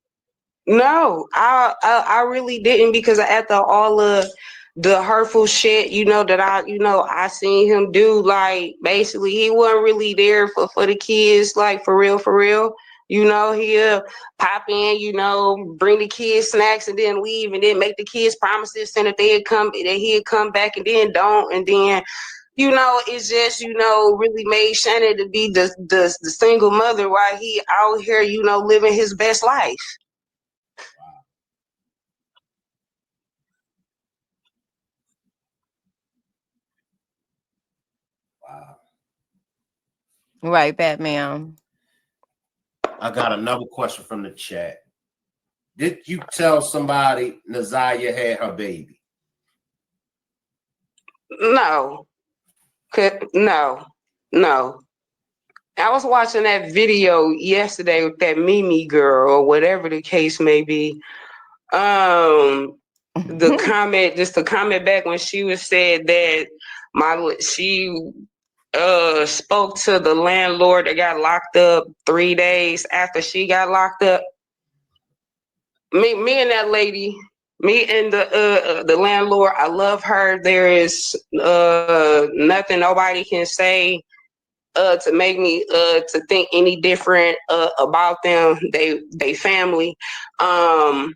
No, I really didn't, because after all of the hurtful shit, that I seen him do, like basically he wasn't really there for the kids, like for real. He'll pop in, bring the kids snacks and then leave and then make the kids promises saying that he'd come back and then don't, and then it's just, really made Shannon to be the single mother while he out here, living his best life. Wow. Right, Batman. I got another question from the chat. Did you tell somebody Naziah had her baby? No. No. I was watching that video yesterday with that Mimi girl or whatever the case may be. The comment back when she was said that she spoke to the landlord that got locked up 3 days after she got locked up. Me and that lady, me and the landlord, I love her. There is nothing nobody can say to make me to think any different about them. They family. I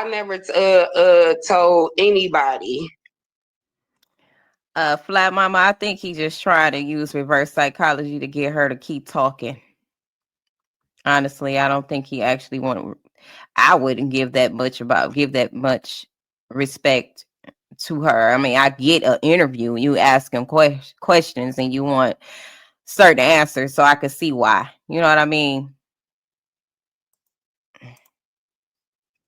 never told anybody. Flat Mama, I think he just trying to use reverse psychology to get her to keep talking. Honestly, I don't think he actually I wouldn't give that much respect to her. I mean, I get an interview, you ask him questions and you want certain answers, so I could see why. You know what I mean?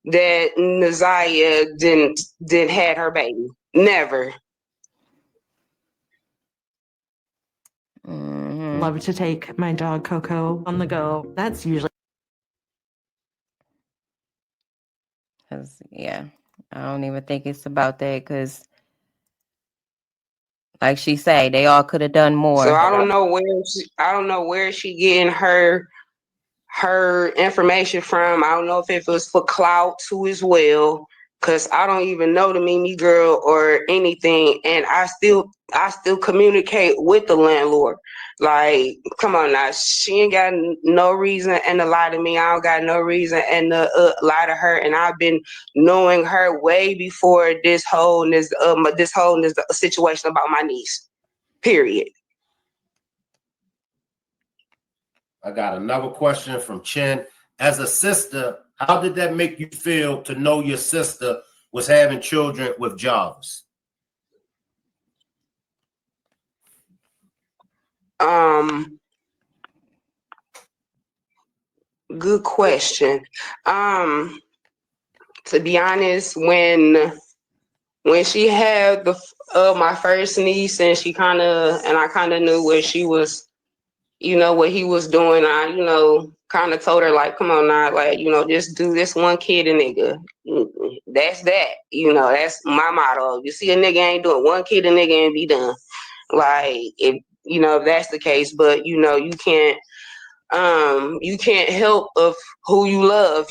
That Naziah didn't had her baby. Never. Mm-hmm. Love to take my dog Coco on the go. That's usually. Yeah, I don't even think it's about that, because like she say, they all could have done more. So I don't know where she getting her information from. I don't know if it was for clout too as well, Cause I don't even know the Mimi girl or anything, and I still communicate with the landlord. Like, come on now, she ain't got no reason and to lie to me. I don't got no reason and to lie to her. And I've been knowing her way before this whole situation about my niece. Period. I got another question from Chen. As a sister, how did that make you feel to know your sister was having children with Jarvis? Good question. To be honest, when she had my first niece, and I kind of knew where she was, what he was doing. I kind of told her, like, come on now, like, just do this one kid a nigga. That's that. That's my motto. You see a nigga ain't doing one kid a nigga and be done. Like, if that's the case, but you can't help of who you love,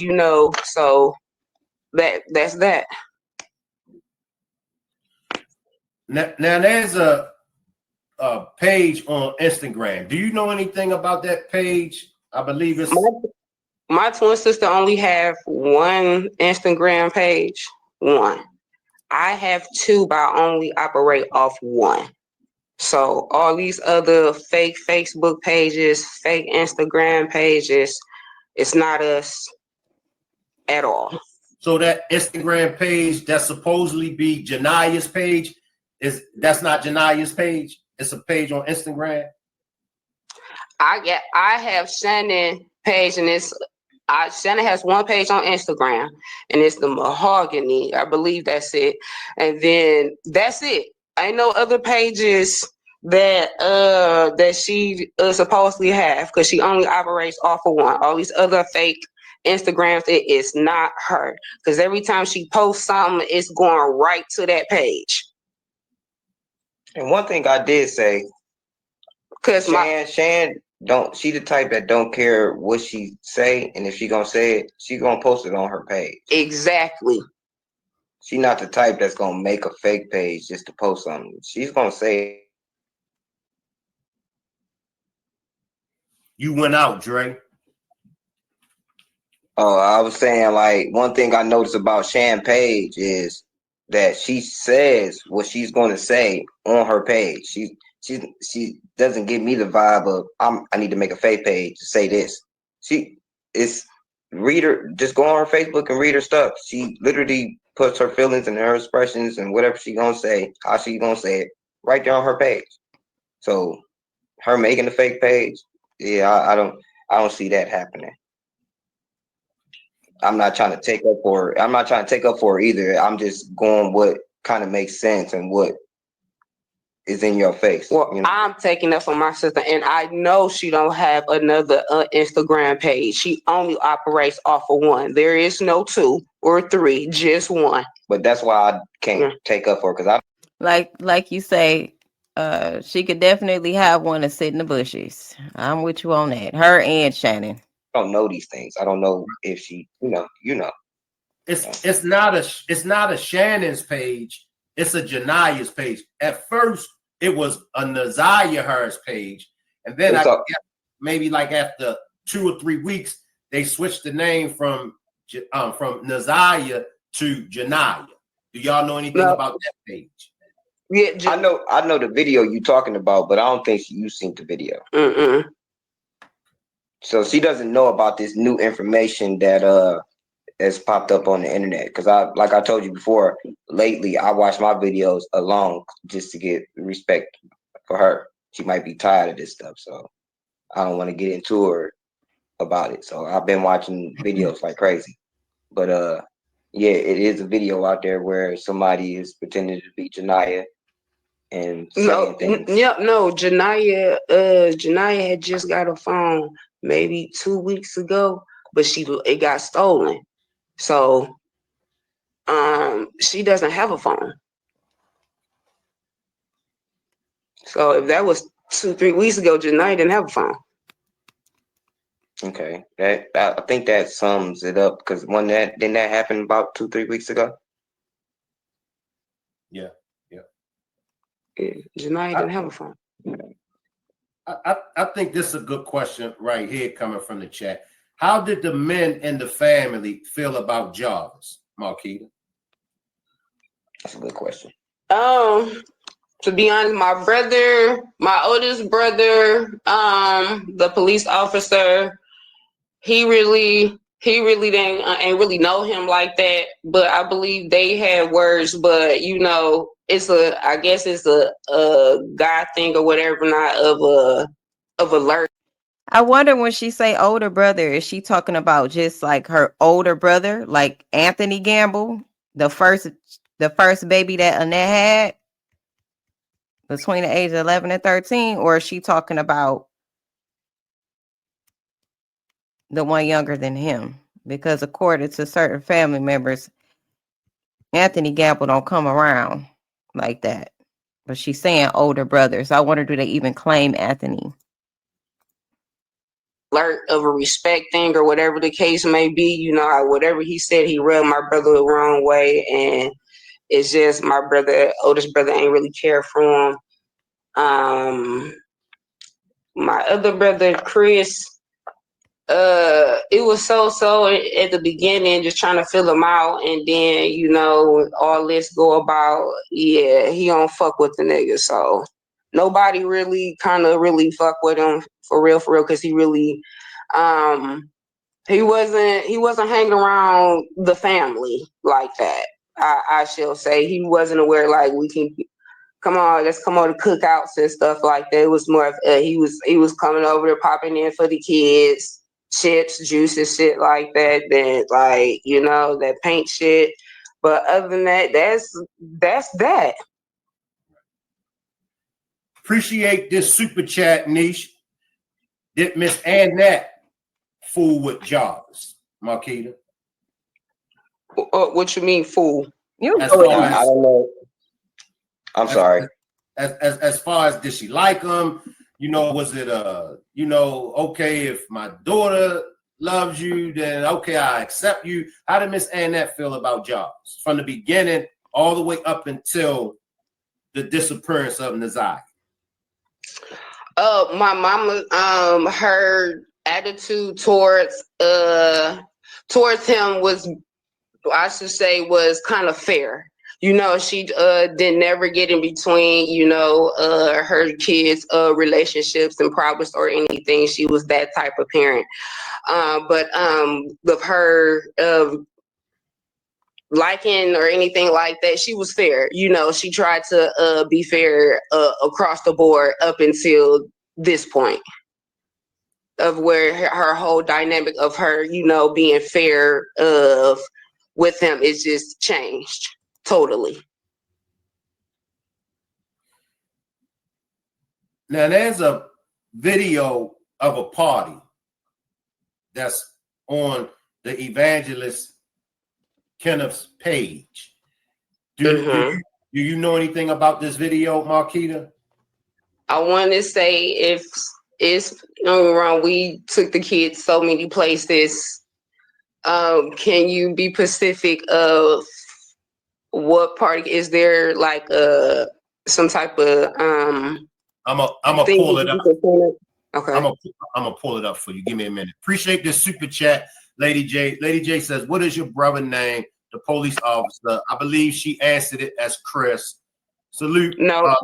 so that's that. Now there's a page on Instagram. Do you know anything about that page? I believe it's my twin sister only have one Instagram page. One. I have two, but I only operate off one. So all these other fake Facebook pages, fake Instagram pages, it's not us at all. So that Instagram page that supposedly be Janiah's page, that's not Janiah's page? It's a page on Instagram? I have Shannon page, and Shannon has one page on Instagram, and it's the Mahogany. I believe that's it. And then that's it. I know other pages that she supposedly have, because she only operates off of one. All these other fake Instagrams, it is not her. Because every time she posts something, it's going right to that page. And one thing I did say, because Shan she the type that don't care what she say, and if she gonna say it, she gonna post it on her page. Exactly. She not the type that's gonna make a fake page just to post something. She's gonna say. You went out, Dre. Oh, I was saying, like, one thing I noticed about Shan page is that she says what she's going to say on her page. She doesn't give me the vibe of I need to make a fake page to say this. Read her, just go on her Facebook and read her stuff. She literally puts her feelings and her expressions and whatever she gonna say, how she gonna say it, right there on her page. So her making the fake page, yeah, I don't see that happening. I'm not trying to take up for her. I'm not trying to take up for her either. I'm just going what kind of makes sense and what is in your face. Well, I'm taking up for my sister, and I know she don't have another Instagram page. She only operates off of one. There is no two or three, just one. But that's why I can't take up for her, because like you say, she could definitely have one to sit in the bushes. I'm with you on that. Her and Shannon. I don't know these things. I don't know if she, It's not a Shannon's page. It's a Janiah's page. At first, it was a Naziah Harris page, and then maybe like after 2 or 3 weeks, they switched the name from Naziah to Janiah. Do y'all know anything about that page? Yeah, I know the video you talking about, but I don't think you've seen the video. So she doesn't know about this new information that has popped up on the internet. Because like I told you before, lately I watch my videos alone just to get respect for her. She might be tired of this stuff, so I don't want to get into her about it. So I've been watching videos like crazy. But yeah, it is a video out there where somebody is pretending to be Janiah and saying things. No, Janiah had just got a phone maybe 2 weeks ago, but it got stolen. So she doesn't have a phone. So if that was 2-3 weeks ago, Janiah didn't have a phone. Okay, I think that sums it up, because didn't that happen about 2-3 weeks ago? Yeah. Janiyah didn't have a phone. I think this is a good question right here coming from the chat. How did the men in the family feel about Jarvis, Marquetta? That's a good question. To be honest, my oldest brother, the police officer, he really didn't ain't really know him like that. But I believe they had words. But I guess it's a God thing or whatever, not of alert. I wonder when she say older brother, is she talking about just like her older brother, like Anthony Gamble, the first baby that Annette had between the age of 11 and 13, or is she talking about the one younger than him? Because according to certain family members, Anthony Gamble don't come around like that. But she's saying older brothers. I wonder, do they even claim Anthony? Alert of a respect thing or whatever the case may be, whatever he said, he rubbed my brother the wrong way, and it's just my oldest brother ain't really care for him. My other brother, Chris, it was so at the beginning, just trying to fill him out, and then all this go about, he don't fuck with the nigga, so nobody really really fuck with him for real, because he really he wasn't hanging around the family like that. I shall say he wasn't aware like we can let's come on to cookouts and stuff like that. It was more of he was coming over there popping in for the kids, chips, juices, shit like that. Then that paint shit. But other than that, that's that. Appreciate this super chat, Niche. Did Miss Annette fool with Jarvis, Marquetta? What you mean, fool? You As know far it. as, I don't know. I'm sorry. As far as did she like him? Was it okay, if my daughter loves you, then okay, I accept you. How did Miss Annette feel about Jarvis from the beginning all the way up until the disappearance of Naziah? My mama, her attitude towards him was, I should say, was kind of fair. She did never get in between, her kids' relationships and problems or anything. She was that type of parent. But with her liking or anything like that, she was fair. She tried to be fair across the board up until this point of where her whole dynamic of her, being fair with him is just changed totally. Now there's a video of a party that's on the evangelist Kenneth's page. Do you know anything about this video, Marquetta? I want to say, if it's wrong, we took the kids so many places. Can you be specific of what party? Is there like some type of I'm gonna pull it up. Okay. I'm gonna pull it up for you. Give me a minute. Appreciate this super chat, Lady J. Lady J says, "What is your brother name?" The police officer. I believe she answered it as Chris. Salute. No,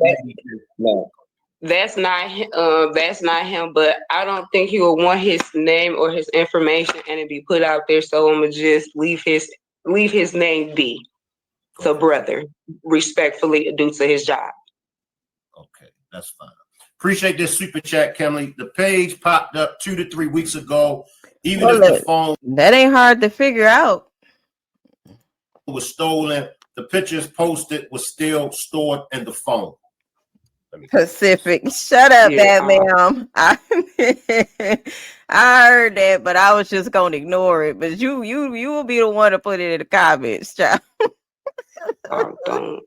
that's not him. But I don't think he would want his name or his information and it be put out there. So I'm gonna just leave his name be. So brother, respectfully, due to his job. Okay, that's fine. Appreciate this super chat, Kimberly. The page popped up 2 to 3 weeks ago. Even if the phone that ain't hard to figure out was stolen, the pictures posted was still stored in the phone. Pacific. Shut up, ma'am. I heard that, but I was just gonna ignore it. But you will be the one to put it in the comments, child. Don't.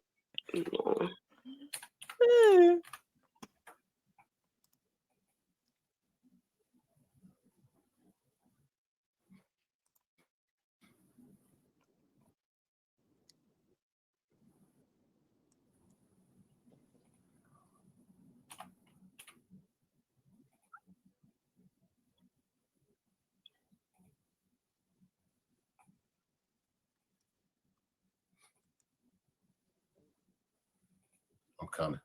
coming.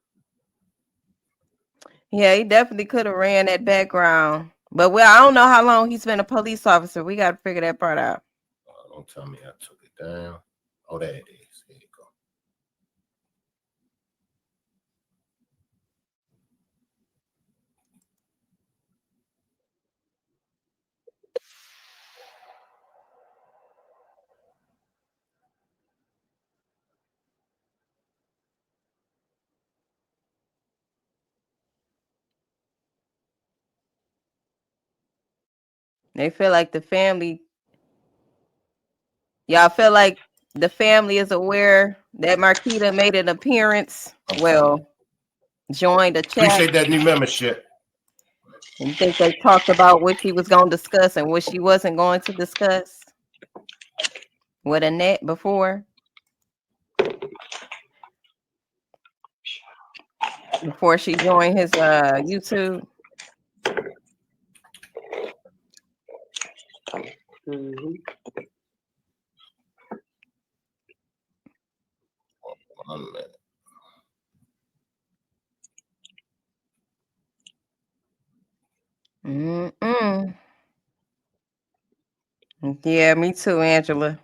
Yeah, he definitely could have ran that background. But I don't know how long he's been a police officer. We got to figure that part out. Don't tell me I took it down. Oh, there it is. There you go. They feel like the family. Y'all feel like the family is aware that Marquetta made an appearance. Joined a chat. Appreciate that new membership. And think they talked about what she was going to discuss and what she wasn't going to discuss with Annette before she joined his YouTube. Mm-hmm. 1 minute. Yeah, me too, Angela.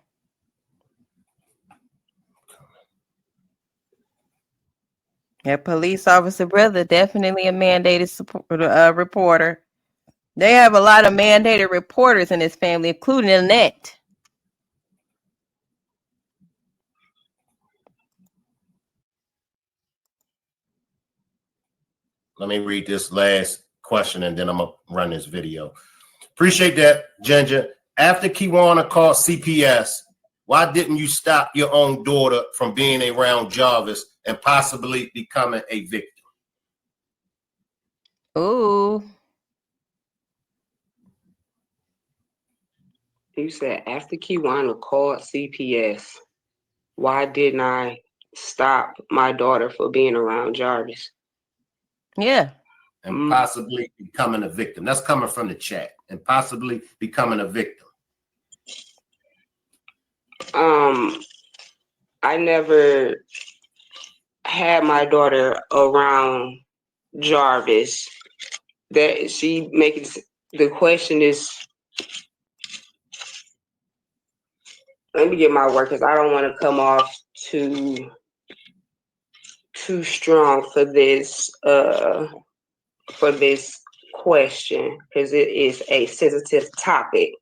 Yeah, police officer brother, definitely a mandated reporter. They have a lot of mandated reporters in this family, including Annette. Let me read this last question and then I'm going to run this video. Appreciate that, Ginger. After Kiwana called CPS, why didn't you stop your own daughter from being around Jarvis and possibly becoming a victim? Ooh. You said after Kiwana called CPS, why didn't I stop my daughter for being around Jarvis? Yeah. And possibly becoming a victim. That's coming from the chat. And possibly becoming a victim. I never had my daughter around Jarvis. That she making the question is. Let me get my word because I don't want to come off too strong for this question because it is a sensitive topic.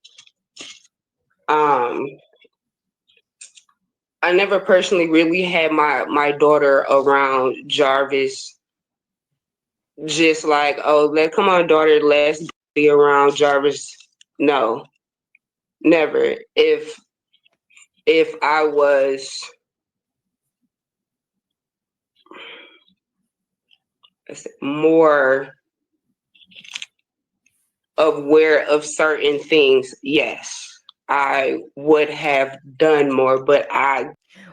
I never personally really had my daughter around Jarvis. Just like, oh, come on, daughter, let's be around Jarvis. No, never. If I was more aware of certain things, yes, I would have done more, but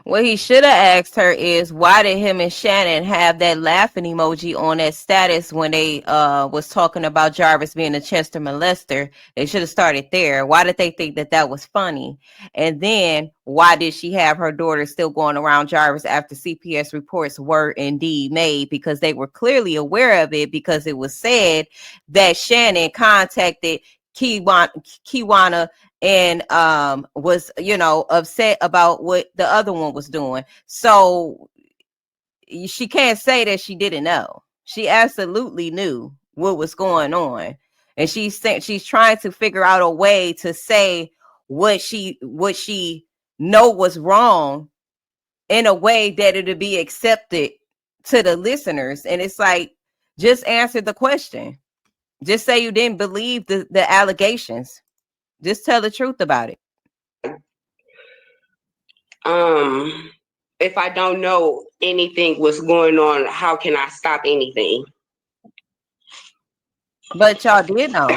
what he should have asked her is, why did him and Shannon have that laughing emoji on that status when they was talking about Jarvis being a Chester molester? They should have started there. Why did they think that was funny? And then why did she have her daughter still going around Jarvis after CPS reports were indeed made? Because they were clearly aware of it, because it was said that Shannon contacted Kiwana and was, upset about what the other one was doing. So she can't say that she didn't know. She absolutely knew what was going on, and she's trying to figure out a way to say what she know was wrong in a way that it'll be accepted to the listeners. And it's like, just answer the question. Just say you didn't believe the allegations. Just tell the truth about it. If I don't know anything what's going on, how can I stop anything? But y'all did know.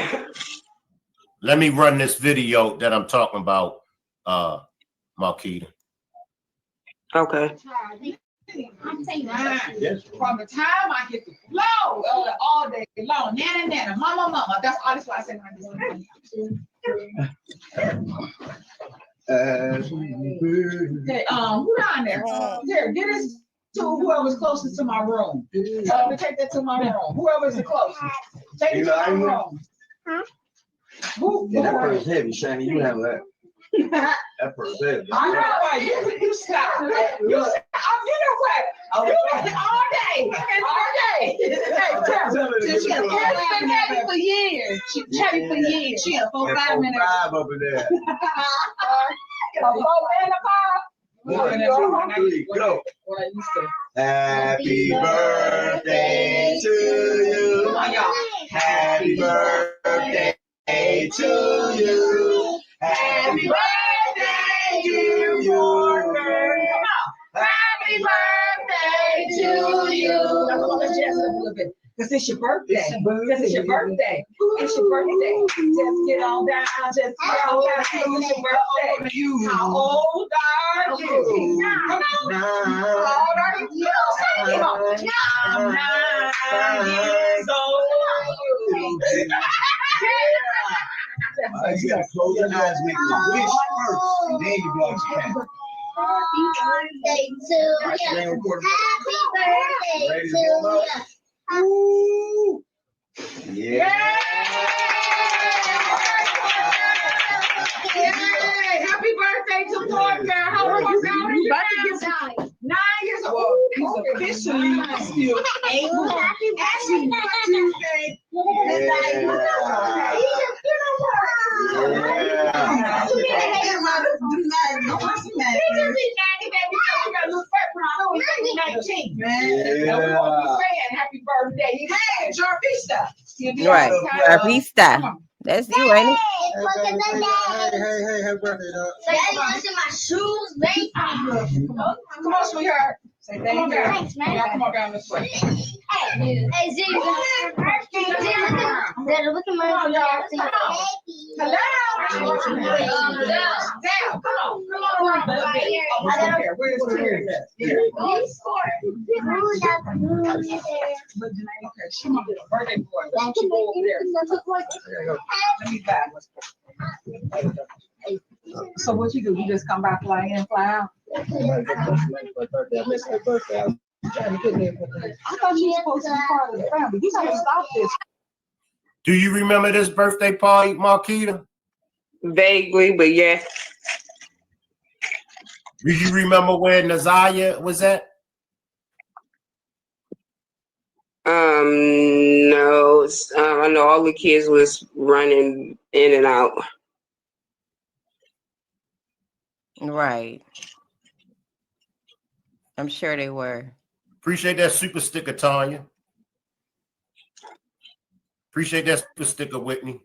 Let me run this video that I'm talking about, Marquetta. Okay. I'm saying from the time I hit the flow all day long, nana, mama, that's all. That's why I said okay, who down there? Here, get this. to whoever's closest to my room. Tell them to take that to my room. Whoever's the closest. Take it to my room. Yeah, that purse heavy, Shani. You have that. That purse heavy. I know, right? You stop. You stop. You know what? You all day. All day. Hey, she's been happy for years. She's happy for years. She a 4-5 minute. 5 up in there. A 4 and a 5. Go. Happy birthday to you. Come on, y'all. Happy birthday to you. Happy birthday, dear Warner. Come on. Happy birthday to you. Now, come on, let's jazz it up a little bit. Because it's your birthday. Because it's your birthday. It's your birthday. Just get on down. Just get on down. It's your birthday. How old are you? Come on. How old are you? Come on. I'm 9 years old. You gotta close your eyes, make a wish first, and then you blow your candle. Happy birthday to you. Happy birthday to you. Yeah. Yay! Happy birthday to Parker. How old are you? About to get 9 years old. He's officially still 8. Happy Tuesday. Happy birthday. Hey, Jarvista. Right. Arvista. That's you, ain't it? Hey, happy birthday, dog. Daddy wants in my shoes, baby. Come on, sweetheart. Say thank you. Thanks, man. Y'all come on down this way. Hey, Z, look at my Hello. Down. Come on. Where's the hair? Where's the hair? Here. Okay, come on. Birthday boy. Let's go over there. Let me back. So what you do? You just come back, fly in, fly out? I thought you were supposed to be part of the family. You gotta stop this. Do you remember this birthday party, Marquetta? Vaguely, but yeah. Do you remember where Naziah was at? No. I know all the kids was running in and out. Right. I'm sure they were. Appreciate that super sticker, Tanya. Appreciate that super sticker, Whitney.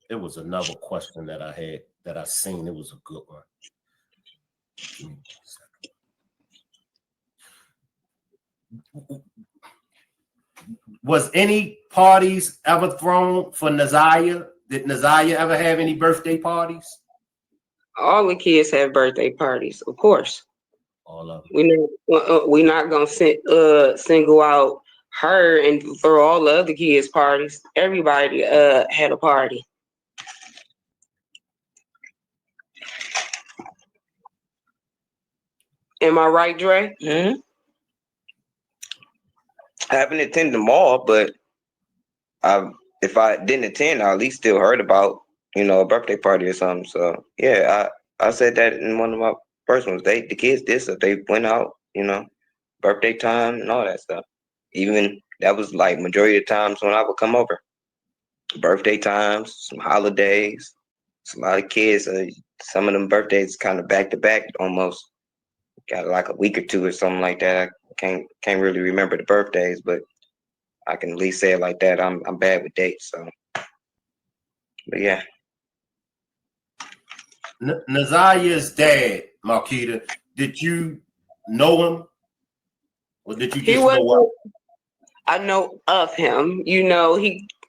There was another question that I had that I seen. It was a good one. Give me 1 second. Was any parties ever thrown for Naziah? Did Naziah ever have any birthday parties? All the kids have birthday parties, of course. All of them. We're not gonna single out her and throw all the other kids parties. Everybody had a party. Am I right, Dre? Mm-hmm. I haven't attended them all, but if I didn't attend, I at least still heard about, a birthday party or something. So yeah, I said that in one of my first ones. The kids did stuff. They went out, birthday time and all that stuff. Even that was like majority of the times when I would come over. Birthday times, some holidays. It's a lot of kids. Some of them birthdays kind of back to back almost. Got like a week or two or something like that. I can't really remember the birthdays, but I can at least say it like that. I'm bad with dates, so. But yeah. Naziah's dad, Marquetta, did you know him? Or did you just know him? I know of him. He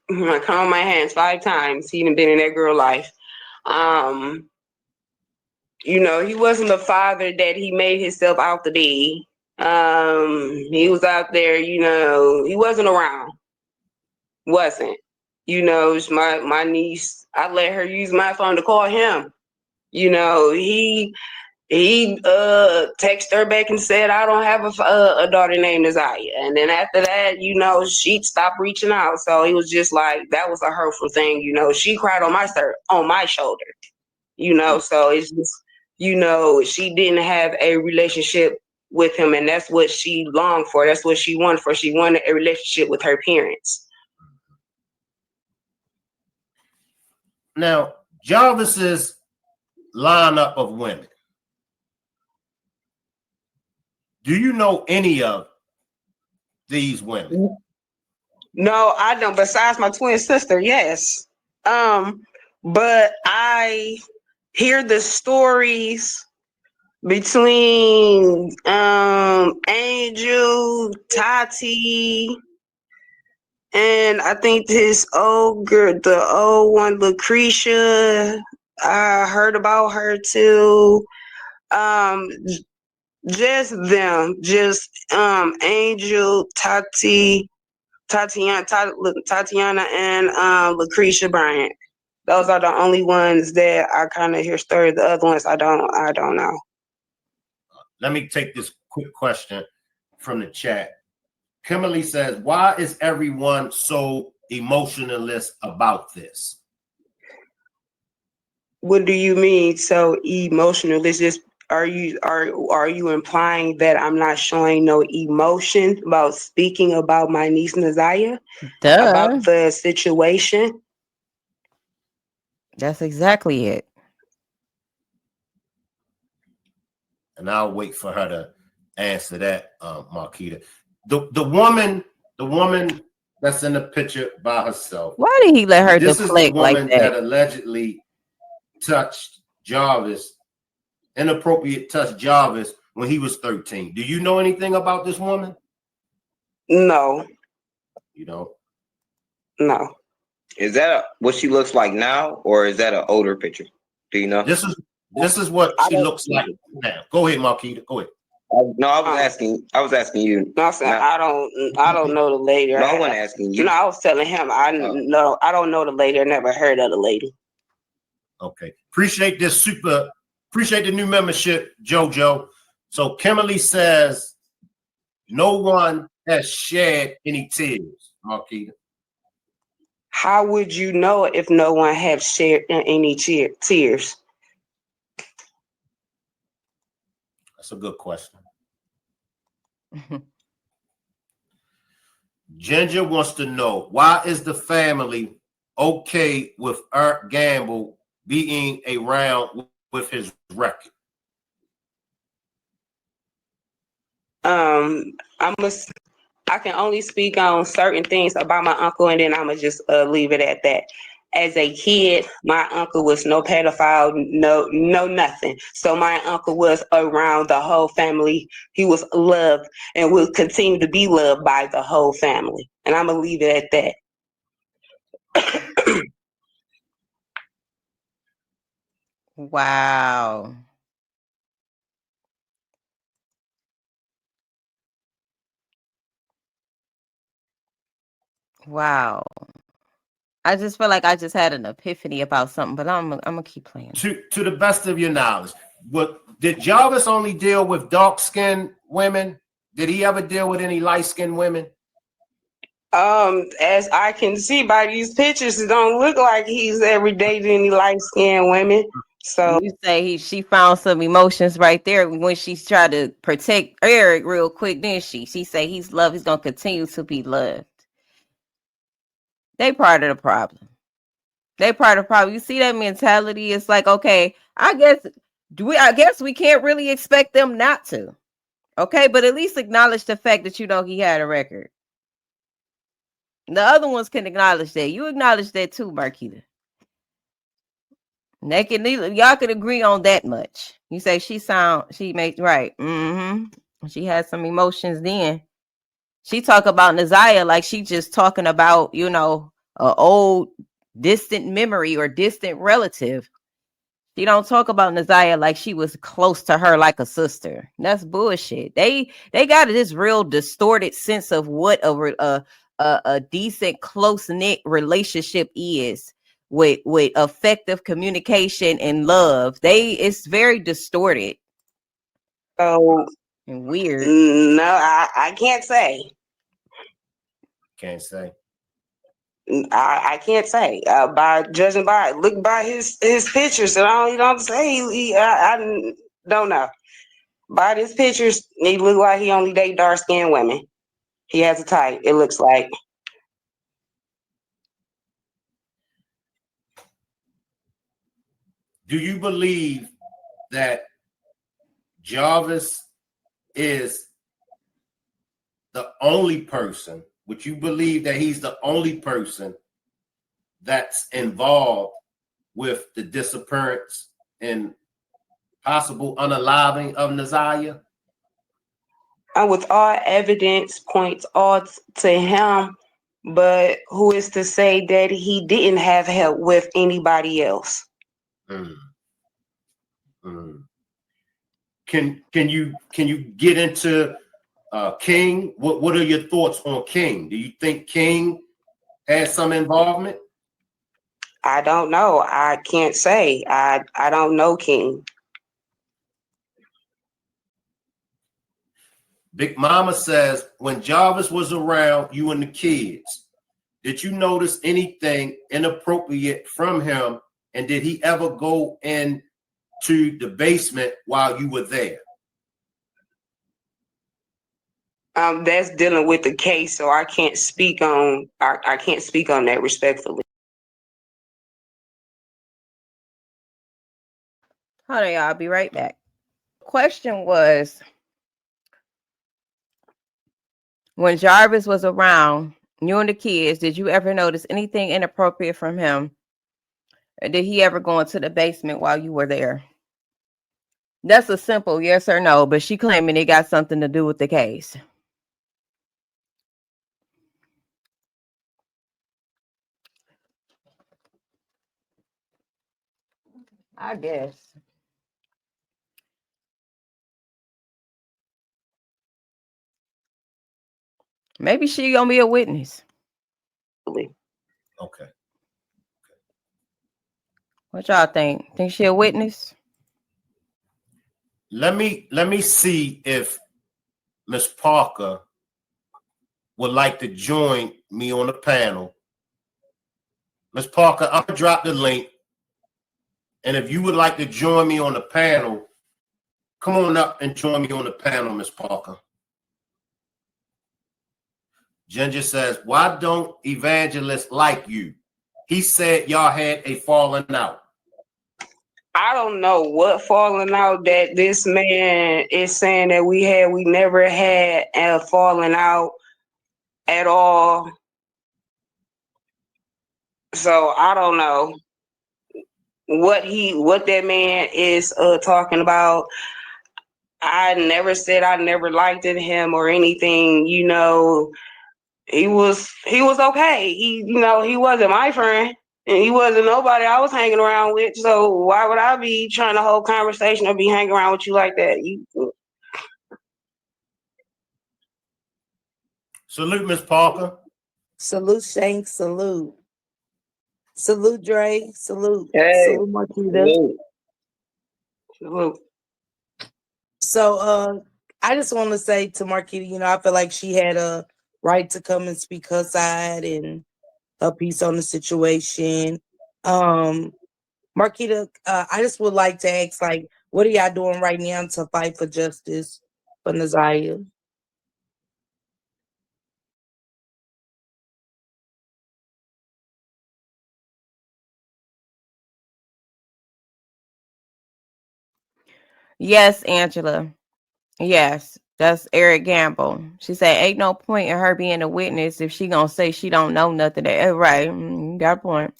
come on my hands 5 times. He done been in that girl life. He wasn't the father that he made himself out to be. He was out there, he wasn't around. Wasn't. My niece, I let her use my phone to call him. You know, he texted her back and said, I don't have a daughter named Naziah. And then after that, you know, she stopped reaching out. So he was just like, that was a hurtful thing. You know, she cried on my shoulder, you know, so it's just, you know, she didn't have a relationship with him. And that's what she longed for. That's what she wanted for. She wanted a relationship with her parents. Now, Jarvis's lineup of women. Do you know any of these women? No, I don't. Besides my twin sister, yes. But I hear the stories between Angel, Tati, and I think this old girl, the old one, Lucretia. I heard about her too. Just them, just Angel, Tatiana, and Lucretia Bryant. Those are the only ones that I kind of hear stories. The other ones I don't know. Let me take this quick question from the chat. Kimberly says, why is everyone so emotionalist about this? What do you mean so emotional? Is this are you implying that I'm not showing no emotion about speaking about my niece Naziah? Duh. About the situation? That's exactly it. And I'll wait for her to answer that, Marquetta. The woman that's in the picture by herself. Why did he let her This is the deflect like woman that? that allegedly touched Jarvis, inappropriate touched Jarvis when he was 13. Do you know anything about this woman? No. You don't? No. Is that what she looks like now, or is that an older picture? Do you know? This is what she looks like now. Go ahead, Marquetta. Go ahead. No, I was asking you. No, I don't know the lady. No, I wasn't asking you. No, I was telling him I don't know the lady. I never heard of the lady. Okay. Appreciate the new membership, JoJo. So Kimberly says no one has shed any tears, Marquetta. How would you know if no one had shed any tears? That's a good question. Ginger wants to know, why is the family okay with Art Gamble being around with his record? I can only speak on certain things about my uncle, and then I'm gonna just leave it at that. As a kid, my uncle was no pedophile, no nothing. So my uncle was around the whole family. He was loved and will continue to be loved by the whole family. And I'm gonna leave it at that. Wow. Wow. I just feel like I just had an epiphany about something, but I'm gonna keep playing. To the best of your knowledge, did Jarvis only deal with dark-skinned women? Did he ever deal with any light-skinned women? As I can see by these pictures, it don't look like he's ever dated any light-skinned women. So you say she found some emotions right there when she tried to protect Eric real quick, didn't she? She say he's loved, he's gonna continue to be loved. They part of the problem. You see that mentality? It's like, okay, I guess we can't really expect them not to. Okay, but at least acknowledge the fact that he had a record. The other ones can acknowledge that. You acknowledge that too, Marquetta. Y'all can agree on that much. You say she makes right. She had some emotions then. She talk about Naziah like she just talking about, a old distant memory or distant relative. She don't talk about Naziah like she was close to her like a sister. That's bullshit. They got this real distorted sense of what a decent close-knit relationship is, with effective communication and love. It's very distorted. So and weird. No, I can't say. Can't say. I can't say. By judging by look by his pictures, and I don't say I don't know. By his pictures, he look like he only date dark skinned women. He has a type. It looks like. Do you believe that Jarvis is the only person? Would you believe that he's the only person that's involved with the disappearance and possible unaliving of Naziah? And with all evidence points all to him, but who is to say that he didn't have help with anybody else? Can you get into King? What are your thoughts on King? Do you think King has some involvement? I don't know. I can't say. I don't know King. Big Mama says, when Jarvis was around you and the kids, did you notice anything inappropriate from him? And did he ever go into the basement while you were there? That's dealing with the case, so I can't speak on. I can't speak on that respectfully. Hold on, y'all. I'll be right back. Question was, when Jarvis was around you and the kids, did you ever notice anything inappropriate from him? Or did he ever go into the basement while you were there? That's a simple yes or no, but she claiming it got something to do with the case. I guess. Maybe she gonna be a witness. Okay. What y'all think? Think she a witness? Let me see if Miss Parker would like to join me on the panel. Miss Parker, I'm gonna drop the link. And if you would like to join me on the panel, come on up and join me on the panel, Miss Parker. Ginger says, why don't evangelists like you? He said y'all had a falling out. I don't know what falling out that this man is saying that we had. We never had a falling out at all. So I don't know what that man is talking about. I never said I never liked him or anything. You know, he was okay. He wasn't my friend. And he wasn't nobody I was hanging around with. So why would I be trying to hold conversation or be hanging around with you like that? Salute, Miss Parker. Salute, Shank. Salute. Salute, Dre. Salute. Hey. Salute, Marquetta. Salute. So I just want to say to Marquetta, I feel like she had a right to come and speak her side and her piece on the situation. Marquetta, I just would like to ask, like, what are y'all doing right now to fight for justice for Naziah? Yes, Angela. Yes, that's Eric Gamble. She said, ain't no point in her being a witness if she gonna say she don't know nothing. Right, got a point.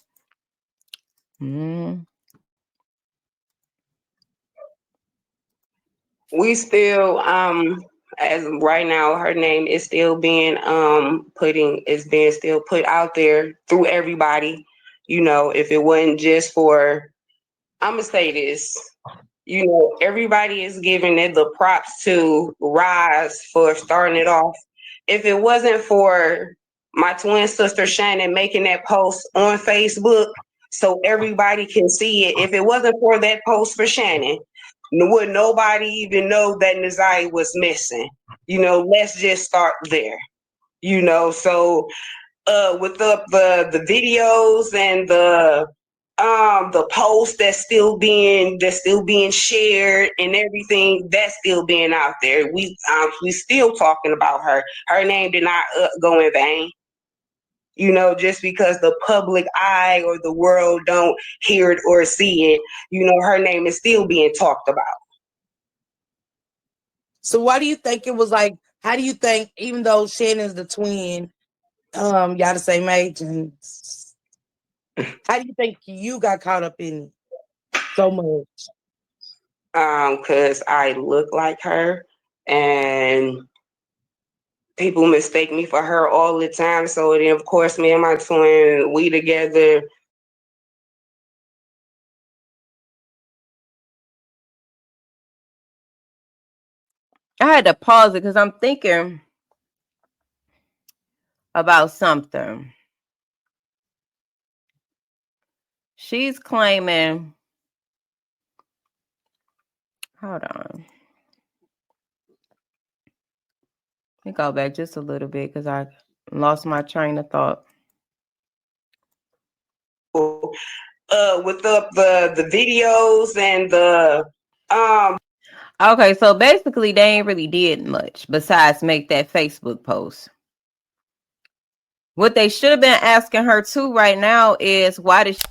We still as right now her name is still being still put out there through everybody. If it wasn't just for, I'm gonna say this, everybody is giving it the props to Rise for starting it off. If it wasn't for my twin sister Shannon making that post on Facebook so everybody can see it. If it wasn't for that post for Shannon, would nobody even know that Naziah was missing? You know, let's just start there. You know, so with the videos and the post that's still being shared and everything that's still being out there, we still talking about her. Her name did not go in vain. You know, just because the public eye or the world don't hear it or see it, you know, her name is still being talked about. So why do you think it was like, how do you think, even though Shannon's the twin, y'all the same age, and how do you think you got caught up in it so much? Because I look like her and people mistake me for her all the time. So then of course me and my twin, we together. I had to pause it because I'm thinking about something. She's claiming, hold on. Let me go back just a little bit because I lost my train of thought. With the videos and the Okay, so basically they ain't really did much besides make that Facebook post. What they should have been asking her too right now is why did she